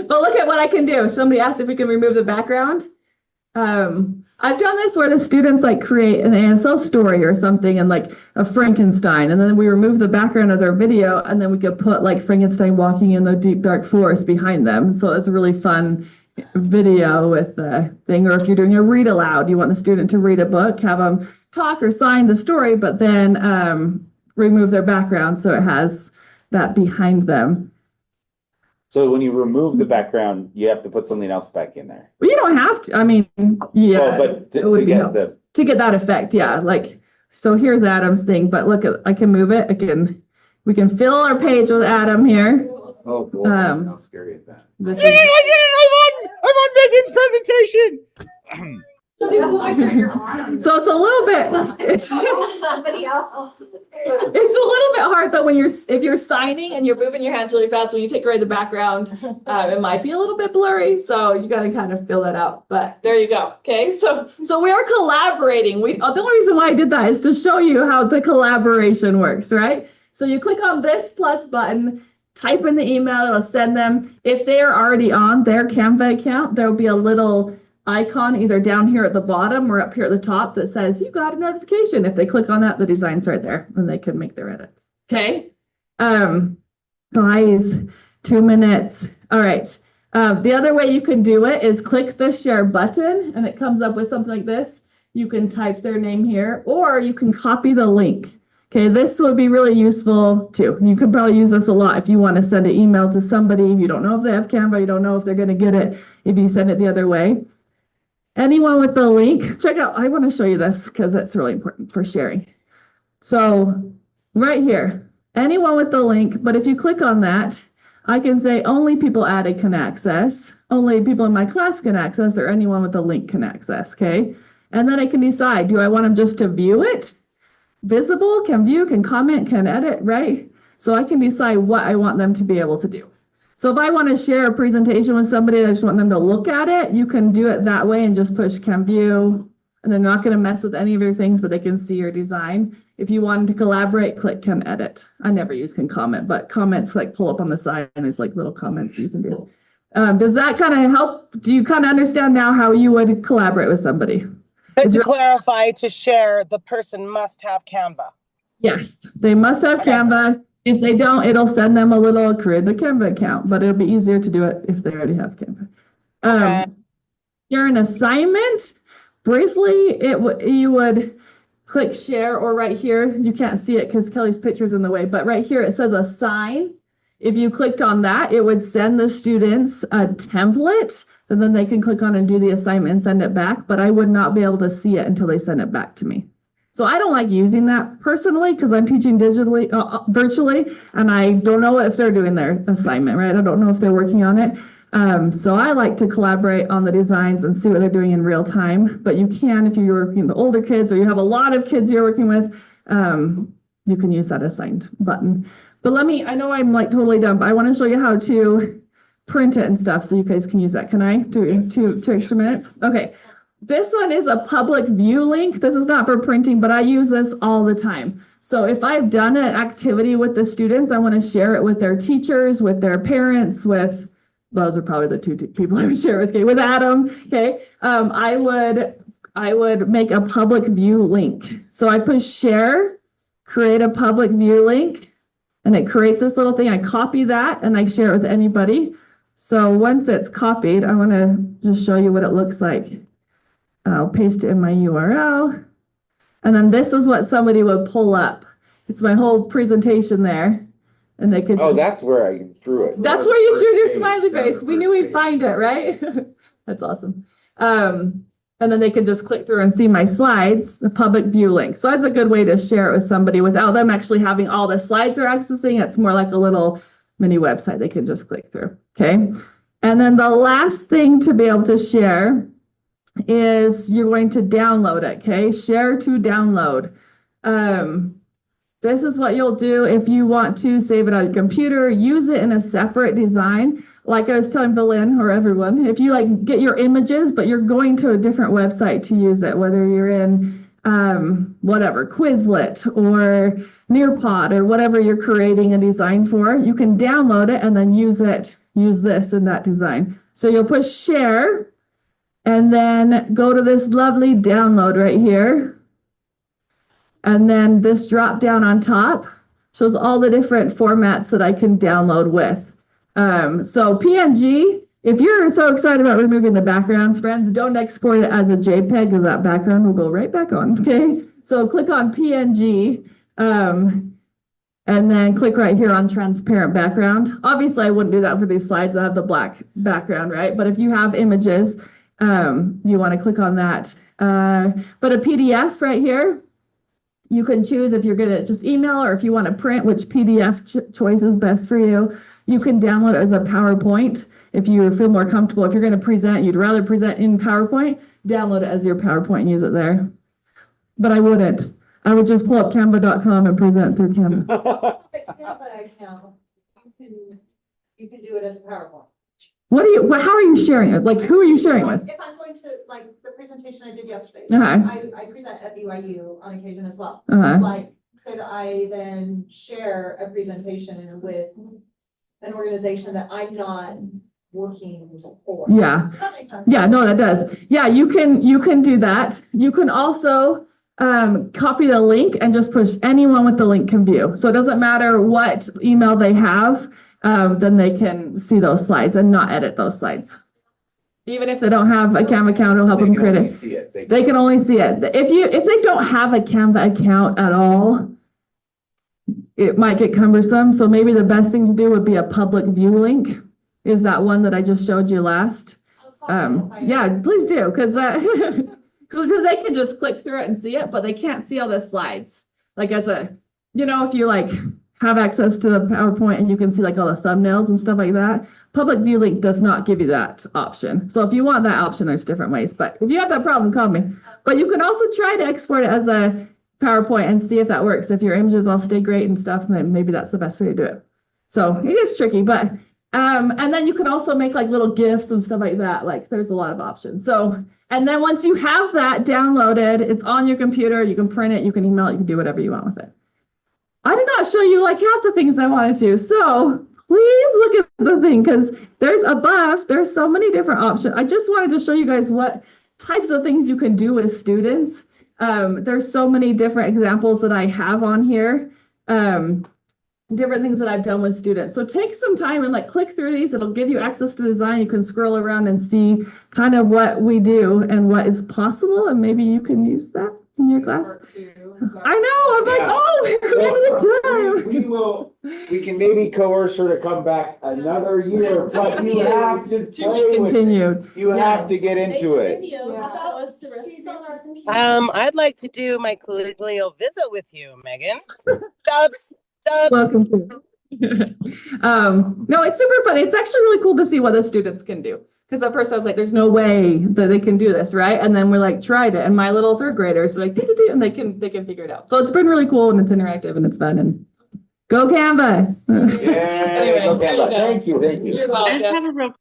but look at what I can do. Somebody asked if we can remove the background. I've done this where the students like create an ASL story or something and like a Frankenstein, and then we remove the background of their video, and then we could put like Frankenstein walking in the deep dark forest behind them. So it's a really fun video with the thing. Or if you're doing a read aloud, you want the student to read a book, have them talk or sign the story, but then remove their background so it has that behind them. So when you remove the background, you have to put something else back in there. Well, you don't have to. I mean, yeah. Well, but it to would be get helpful. To get that effect, yeah. Like, so here's Adam's thing, but look, I can move it. We can fill our page with Adam here. Oh, boy, how scary is that? This I did it! I'm on Megan's presentation. so it's a little bit. Somebody else. It's a little bit hard though if you're signing and you're moving your hands really fast when you take away the background. It might be a little bit blurry, so you got to kind of fill that out. But there you go. Okay, so we are collaborating. The only reason why I did that is to show you how the collaboration works, right? So you click on this plus button, type in the email, it'll send them. If they are already on their Canva account, there will be a little icon either down here at the bottom or up here at the top that says you got a notification. If they click on that, the design's right there and they can make their edits. Okay. Guys, 2 minutes. All right. The other way you can do it is click the share button and it comes up with something like this. You can type their name here or you can copy the link. Okay, this would be really useful too. You could probably use this a lot if you want to send an email to somebody. You don't know if they have Canva, you don't know if they're going to get it if you send it the other way. Anyone with the link, check out, I want to show you this because it's really important for sharing. So right here, anyone with the link, but if you click on that, I can say only people added can access, only people in my class can access, or anyone with the link can access, okay? And then I can decide, do I want them just to view it? Visible, can view, can comment, can edit, right? So I can decide what I want them to be able to do. So if I want to share a presentation with somebody and I just want them to look at it, you can do it that way and just push can view, and they're not going to mess with any of your things, but they can see your design. If you wanted to collaborate, click can edit. I never use can comment, but comments like pull up on the side and there's like little comments you can do. Does that kind of help? Do you kind of understand now how you would collaborate with somebody? But to clarify, to share, the person must have Canva. Yes, they must have Okay. Canva. If they don't, it'll send them a little create a Canva account, but it'll be easier to do it if they already have Canva. Okay. Share an assignment. Briefly, you would click share, or right here, you can't see it because Kelly's picture's in the way, but right here it says assign. If you clicked on that, it would send the students a template, and then they can click on and do the assignment and send it back, but I would not be able to see it until they send it back to me. So I don't like using that personally because I'm teaching digitally, virtually, and I don't know if they're doing their assignment, right? I don't know if they're working on it. So I like to collaborate on the designs and see what they're doing in real time, but you can, if you're working with older kids or you have a lot of kids you're working with, you can use that assigned button. But I know I'm like totally done, but I want to show you how to print it and stuff so you guys can use that. Can I do two extra minutes? Okay. This one is a public view link. This is not for printing, but I use this all the time. So if I've done an activity with the students, I want to share it with their teachers, with their parents, those are probably the two people I would share with. Okay, with Adam. Okay, I would make a public view link. So I push share, create a public view link, and it creates this little thing. I copy that and I share it with anybody. So once it's copied, I want to just show you what it looks like. I'll paste it in my URL, and then this is what somebody would pull up. It's my whole presentation there. And they could. Oh, that's where I drew it. That's where you drew your smiley face. We knew we'd find it, right? That's awesome. And then they could just click through and see my slides, the public view link. So that's a good way to share it with somebody without them actually having all the slides they're accessing. It's more like a little mini website they can just click through. Okay. And then the last thing to be able to share is you're going to download it. Okay. Share to download. This is what you'll do if you want to save it on your computer, use it in a separate design. Like I was telling Belen or everyone, if you like get your images, but you're going to a different website to use it, whether you're in whatever, Quizlet or Nearpod or whatever you're creating a design for, you can download it and then use this in that design. So you'll push share and then go to this lovely download right here. And then this drop down on top shows all the different formats that I can download with. So PNG, if you're so excited about removing the backgrounds, friends, don't export it as a JPEG because that background will go right back on, okay? So click on PNG and then click right here on transparent background. Obviously, I wouldn't do that for these slides that have the black background, right? But if you have images, you want to click on that. But a PDF right here, you can choose if you're going to just email or if you want to print, which PDF choice is best for you. You can download it as a PowerPoint if you feel more comfortable. If you're going to present, you'd rather present in PowerPoint, download it as your PowerPoint and use it there. But I wouldn't. I would just pull up canva.com and present through Canva. The Canva account, you can do it as a PowerPoint. How are you sharing it? Like, who are you sharing with? If I'm going to, like, the presentation I did yesterday, Uh-huh. I present at BYU on occasion as well. Uh-huh. Like, could I then share a presentation with an organization that I'm not working for? Yeah. Does that make sense? Yeah, no, that does. Yeah, you can do that. You can also copy the link and just push anyone with the link can view. So it doesn't matter what email they have, then they can see those slides and not edit those slides. Even if they don't have a Canva account, it'll help them create it. They can only see it. If they don't have a Canva account at all, it might get cumbersome. So maybe the best thing to do would be a public view link. Is that one that I just showed you last? Yeah, please do, because they can just click through it and see it, but they can't see all the slides. Like if you like have access to the PowerPoint and you can see like all the thumbnails and stuff like that, public view link does not give you that option. So if you want that option, there's different ways. But if you have that problem, call me. But you can also try to export it as a PowerPoint and see if that works. If your images all stay great and stuff, then maybe that's the best way to do it. So it is tricky, but And then you can also make like little GIFs and stuff like that. Like there's a lot of options. So, and then once you have that downloaded, it's on your computer, you can print it, you can email it, you can do whatever you want with it. I did not show you like half the things I wanted to. So please look at the thing because there's so many different options. I just wanted to show you guys what types of things you can do with students. There's so many different examples that I have on here. Different things that I've done with students. So take some time and like click through these. It'll give you access to design. You can scroll around and see kind of what we do and what is possible. And maybe you can use that in your class. I know. I'm like, oh, we're having the time. We can maybe coerce her to come back another year, but you have to play with it. Continued. You have to get into it. I'd like to do my collegial visit with you, Megan. Dubs. Welcome to. No, it's super funny. It's actually really cool to see what the students can do. Because at first I was like, there's no way that they can do this, right? And then we're like, tried it. And my little third graders are like, and they can figure it out. So it's been really cool and it's interactive and it's fun. And go Canva. Anyway, go Canva. Thank you. I just have a real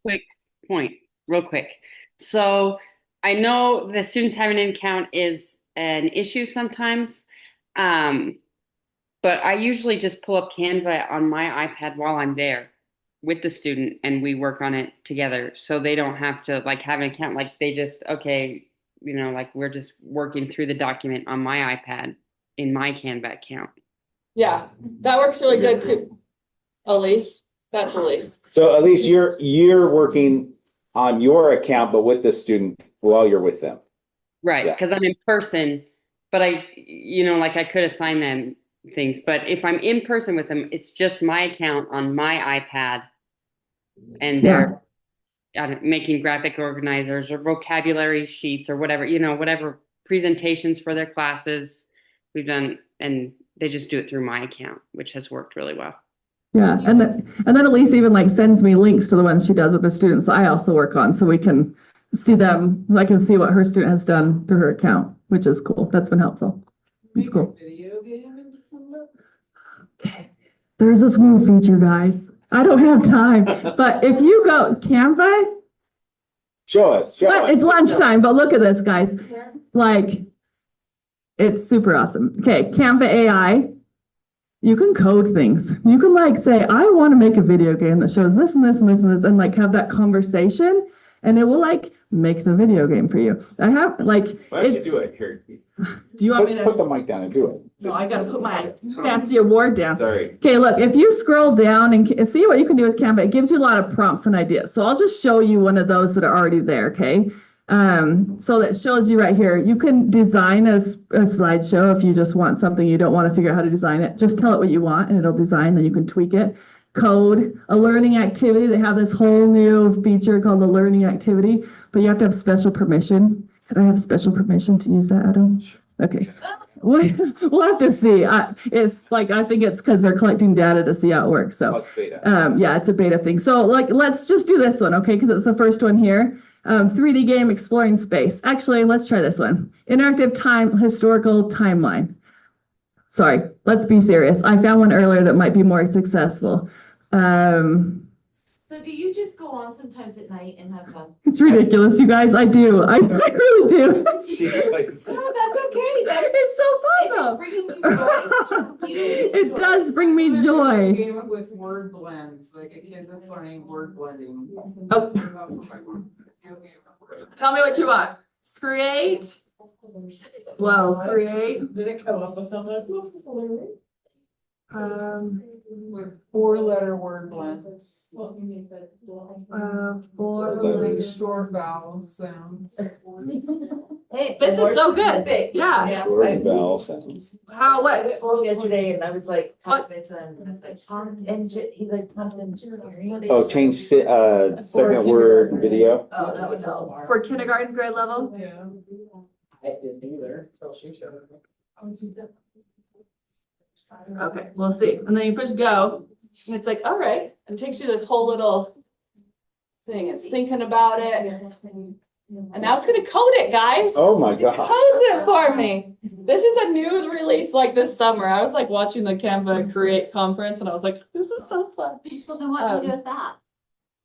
quick. So I know the students having an account is an issue sometimes. But I usually just pull up Canva on my iPad while I'm there with the student and we work on it together. So they don't have to like have an account. Like they just, okay, like we're just working through the document on my iPad in my Canva account. Yeah, that works really good too. Elise, that's Elise. So at least you're working on your account, but with the student while you're with them. Right, Yeah. because I'm in person, but I could assign them things, but if I'm in person with them, it's just my account on my iPad and they're making graphic organizers or vocabulary sheets or whatever, whatever presentations for their classes we've done, and they just do it through my account, which has worked really well. Yeah, and then Elise even like sends me links to the ones she does with the students that I also work on, so we can see them. I can see what her student has done through her account, which is cool. That's been helpful. It's cool. Okay, there's this new feature, guys. I don't have time, but if you go Canva, Show us. it's lunchtime, but look at this, guys. Like, it's super awesome. Okay, Canva AI. You can code things. You can like say, I want to make a video game that shows this and this and this and this, and like have that conversation, and it will like make the video game for you. I have like. Why don't you do it here? Do you want me to put the mic down and do it? No, I gotta put my fancy award down. Sorry. Okay, look, if you scroll down and see what you can do with Canva, it gives you a lot of prompts and ideas. So I'll just show you one of those that are already there, okay? So that shows you right here. You can design a slideshow if you just want something you don't want to figure out how to design it. Just tell it what you want and it'll design, then you can tweak it. Code, a learning activity. They have this whole new feature called the learning activity, but you have to have special permission. Can I have special permission to use that, Adam? Okay. We'll have to see. It's like, I think it's because they're collecting data to see how it works. So, yeah, it's a beta thing. So like, let's just do this one, okay? Because it's the first one here. 3D game exploring space. Actually, let's try this one. Interactive historical timeline. Sorry, let's be serious. I found one earlier that might be more successful. So do you just go on sometimes at night and have fun? It's ridiculous, you guys. I do. I really do. Oh, that's okay. It's so fun though. Bringing you joy. It does bring me joy. Game with word blends, like a kid that's learning word blending. Oh. That's what I want. Tell me what you want. Create. Whoa, create. Did it come up with something? With 4-letter word blends. Using short vowel sounds. Hey, This is so good. Yeah. Short vowel sounds. How, what? I called yesterday and I was like, talking to my son, and I was like, he's like, prompt engineering. Oh, change second word in video. Oh, that would help. For kindergarten grade level? Yeah. I didn't either, until she showed me. Okay, we'll see. And then you push go, and it's like, all right, and it takes you this whole little thing. It's thinking about it. And now it's gonna code it, guys. Oh my It God. codes it for me. This is a new release like this summer. I was like watching the Canva Create conference and I was like, this is so fun. You still know what to do with that.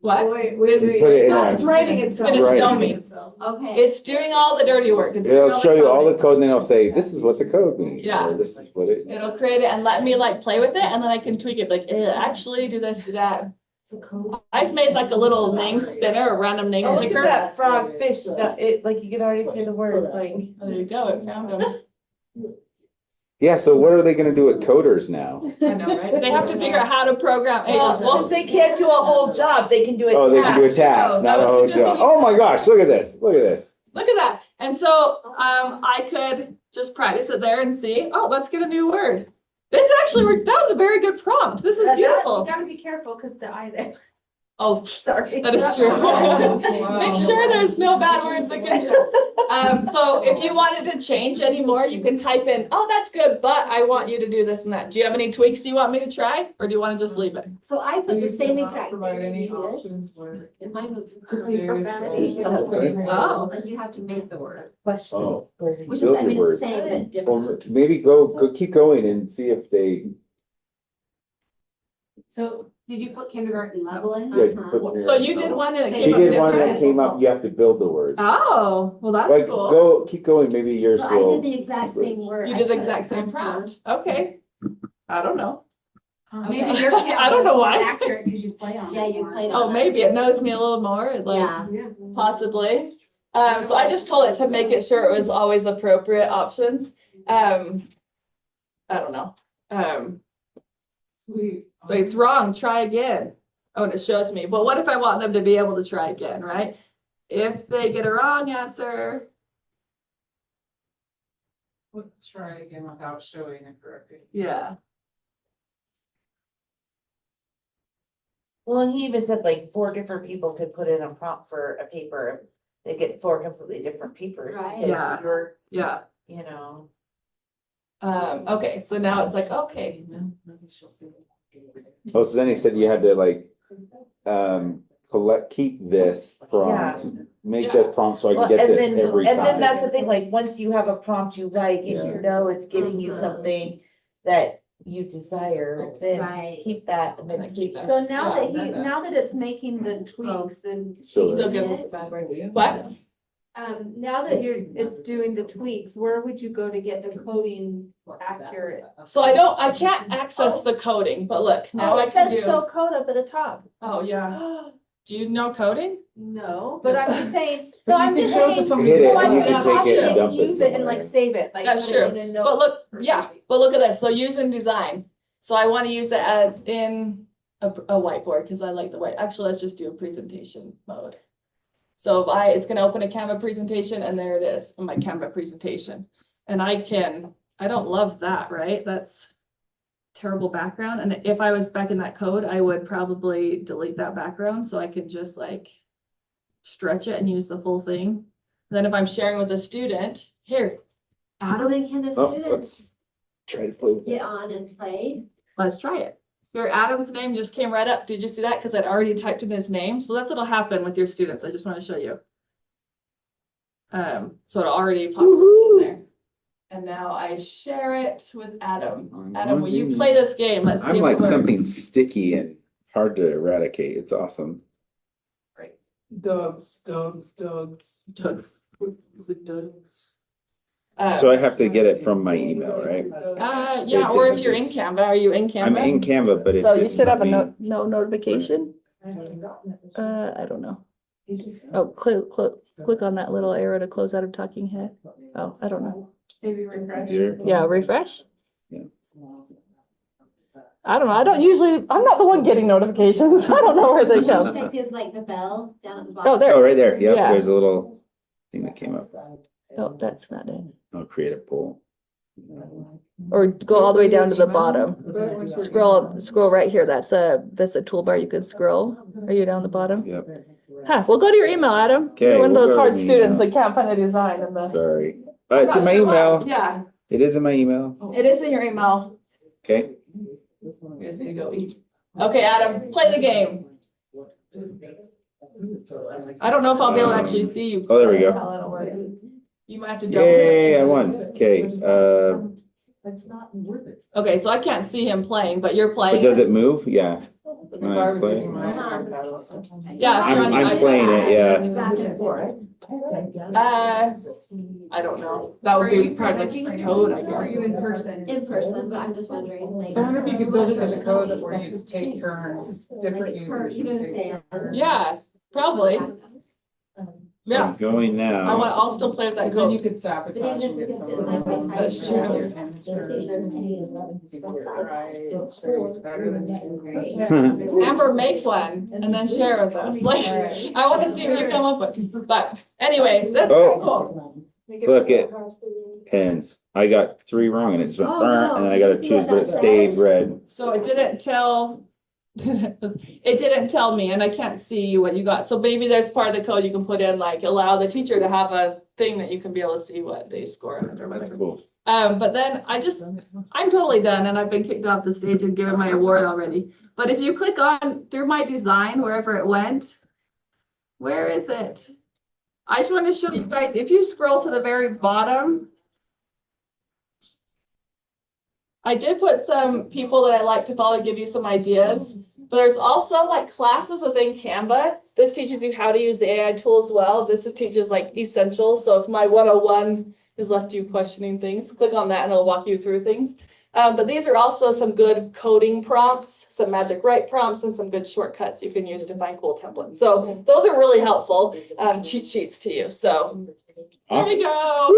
What? Wait, Put it it's in not, a- it's writing itself. It's gonna show Right. me. Okay. It's doing all the dirty work. It's doing It'll all show you all the coding. code and then it'll say, this is what the code means. Yeah. Or this is what it. It'll create it and let me like play with it, and then I can tweak it, like, actually do this, do that. I've made like a little name spinner, a random name Oh, look at picker. that frog fish, that it, like you can already say the word, like. Oh, there you go, it found them. Yeah, so what are they gonna do with coders now? I know, right? They have to figure out how to program. Well, if they can't do a whole job, they can do a Oh, they can do a task. task, Oh, not that a was whole good. job. Oh my gosh, look at this, look at this. Look at that. And so I could just practice it there and see, oh, let's get a new word. This actually worked. That was a very good prompt. This is beautiful. You gotta be careful because the I there. Oh, Sorry. that is true. Make sure there's no bad words that can show. So if you wanted to change anymore, you can type in, oh, that's good, but I want you to do this and that. Do you have any tweaks you want me to try, or do you want to just leave it? So I put the Please same do not exact provide thing any you did, options where. and mine was There's profanity. Oh. Like you have to make the word, Oh. which is, Build I your mean, word. it's the same but Well, different. maybe go keep going and see if they. So did you put kindergarten level in? Yeah, put So you did one and it She came up did one different? that came up, you have to build the word. Oh, well, that's Like, cool. keep going, maybe yours Well, I will. did the exact same word. You I did the put exact same prompt. Okay. I don't know. Maybe Okay. your I don't know why. accurate because you play on. Yeah, you played on. Oh, maybe it knows me a little more, like Yeah. possibly. So I just told it to make it sure it was always appropriate options. I don't know. It's wrong, try again. Oh, and it shows me. But what if I want them to be able to try again, right? If they get a wrong answer. Let's try again without showing it correctly. Yeah. Well, and he even said like 4 different people could put in a prompt for a paper. They get 4 completely different papers. Right. because Yeah. You're, Yeah. you know. Okay, so now it's like, okay. Oh, so then he said you had to like, keep this prompt, make this prompt so I Well, can get and this then, every and then that's time. the thing, like, once you have a prompt you like, and Yeah. you know it's getting you something that you desire, then Right. keep that and then Keep tweak that. it. So now Yeah, that now that it's making the tweaks, then. Still Still give us a bad word. What? Now that it's doing the tweaks, where would you go to get the coding accurate? So I can't access the coding, but look, now Oh, I it can says do. show code up at the top. Oh, yeah. Do you know coding? No, but I'm just saying, no, I'm You can just show it to saying, somebody. Hit it so I and you can can copy take it and it, dump it use it and like somewhere. save it, like That's put it true. in a note. But look, or yeah, something. but look at this. So using design. So I want to use it as in a whiteboard because I like the white. Actually, let's just do a presentation mode. So if it's going to open a Canva presentation and there it is in my Canva presentation. And I don't love that, right? That's terrible background. And if I was back in that code, I would probably delete that background so I could just like stretch it and use the full thing. And then if I'm sharing with a student, here, So Adam, then can the Oh, students let's try to play with get it. on and play? let's try it. Your Adam's name just came right up. Did you see that? Because I'd already typed in his name. So that's what'll happen with your students. I just want to show you. So it'll already pop in there. And now I share it with Adam. Adam, will you play this game? Let's see I'm if like it works. something sticky and hard to eradicate. It's awesome. Dogs. Doug's. So I have to get it from my email, right? Yeah, or if you're in Canva, are you in Canva? I'm in Canva, but So you it's should have a not no notification. I don't know. Oh, click on that little arrow to close out of talking head. Oh, I don't know. Maybe refresh. here. Yeah, refresh. Yeah. I don't know. I'm not the one getting notifications. I don't know where they come. Check is like the bell down at the bottom. Oh, there. Oh, right there. Yep, Yeah. there's a little thing that came up. Oh, that's not it. I'll create a poll. Or go all the way down to the bottom. Scroll right here. That's a toolbar you can scroll. Are you down the bottom? Yep, Huh, we'll go to your email, Adam. Okay, You're one of we'll those go to hard the students email. that can't find a design in the. sorry. I'm It's not in my sure why. email. Yeah, It is in my email. it is in your email. Okay. Here's the go. Okay, Adam, play the game. I don't know if I'll be able to actually see you. Oh, there we go. How that'll work. You might have to double. Yay, I won. Okay, Okay, so I can't see him playing, but you're but playing. does it move? Yeah. If Wanna I was play? using my iPad or something. Yeah. I'm playing it, yeah. Back and forth. I don't know. That would be part of the code, I Are you guess. in person? In person, but I'm just wondering, like. So I wonder if you could build it in the code that where you take turns, different users. You would know, take turns. Yeah, probably. Yeah. I'm going now. I'll still play with that Because then you code. could sabotage and get someone. That's true. Amber, make one and then share with us. Like, I want to see what you come up with. But anyways, that's Oh. cool. Look it. Pins. I got 3 wrong and it just went, Oh, no. and then I gotta You see choose, what but it that stayed says? red. So it didn't tell, it didn't tell me, and I can't see what you got. So maybe there's part of the code you can put in, like allow the teacher to have a thing that you can be able to see what they score on it or That's whatever. cool. But then I'm totally done and I've been kicked off the stage and given my award already. But if you click on through my design, wherever it went, where is it? I just want to show you guys, if you scroll to the very bottom, I did put some people that I like to follow, give you some ideas, but there's also like classes within Canva. This teaches you how to use the AI tool as well. This teaches like essentials. So if my 101 has left you questioning things, click on that and it'll walk you through things. But these are also some good coding prompts, some magic write prompts, and some good shortcuts you can use to find cool templates. So those are really helpful cheat sheets to you. So there you go.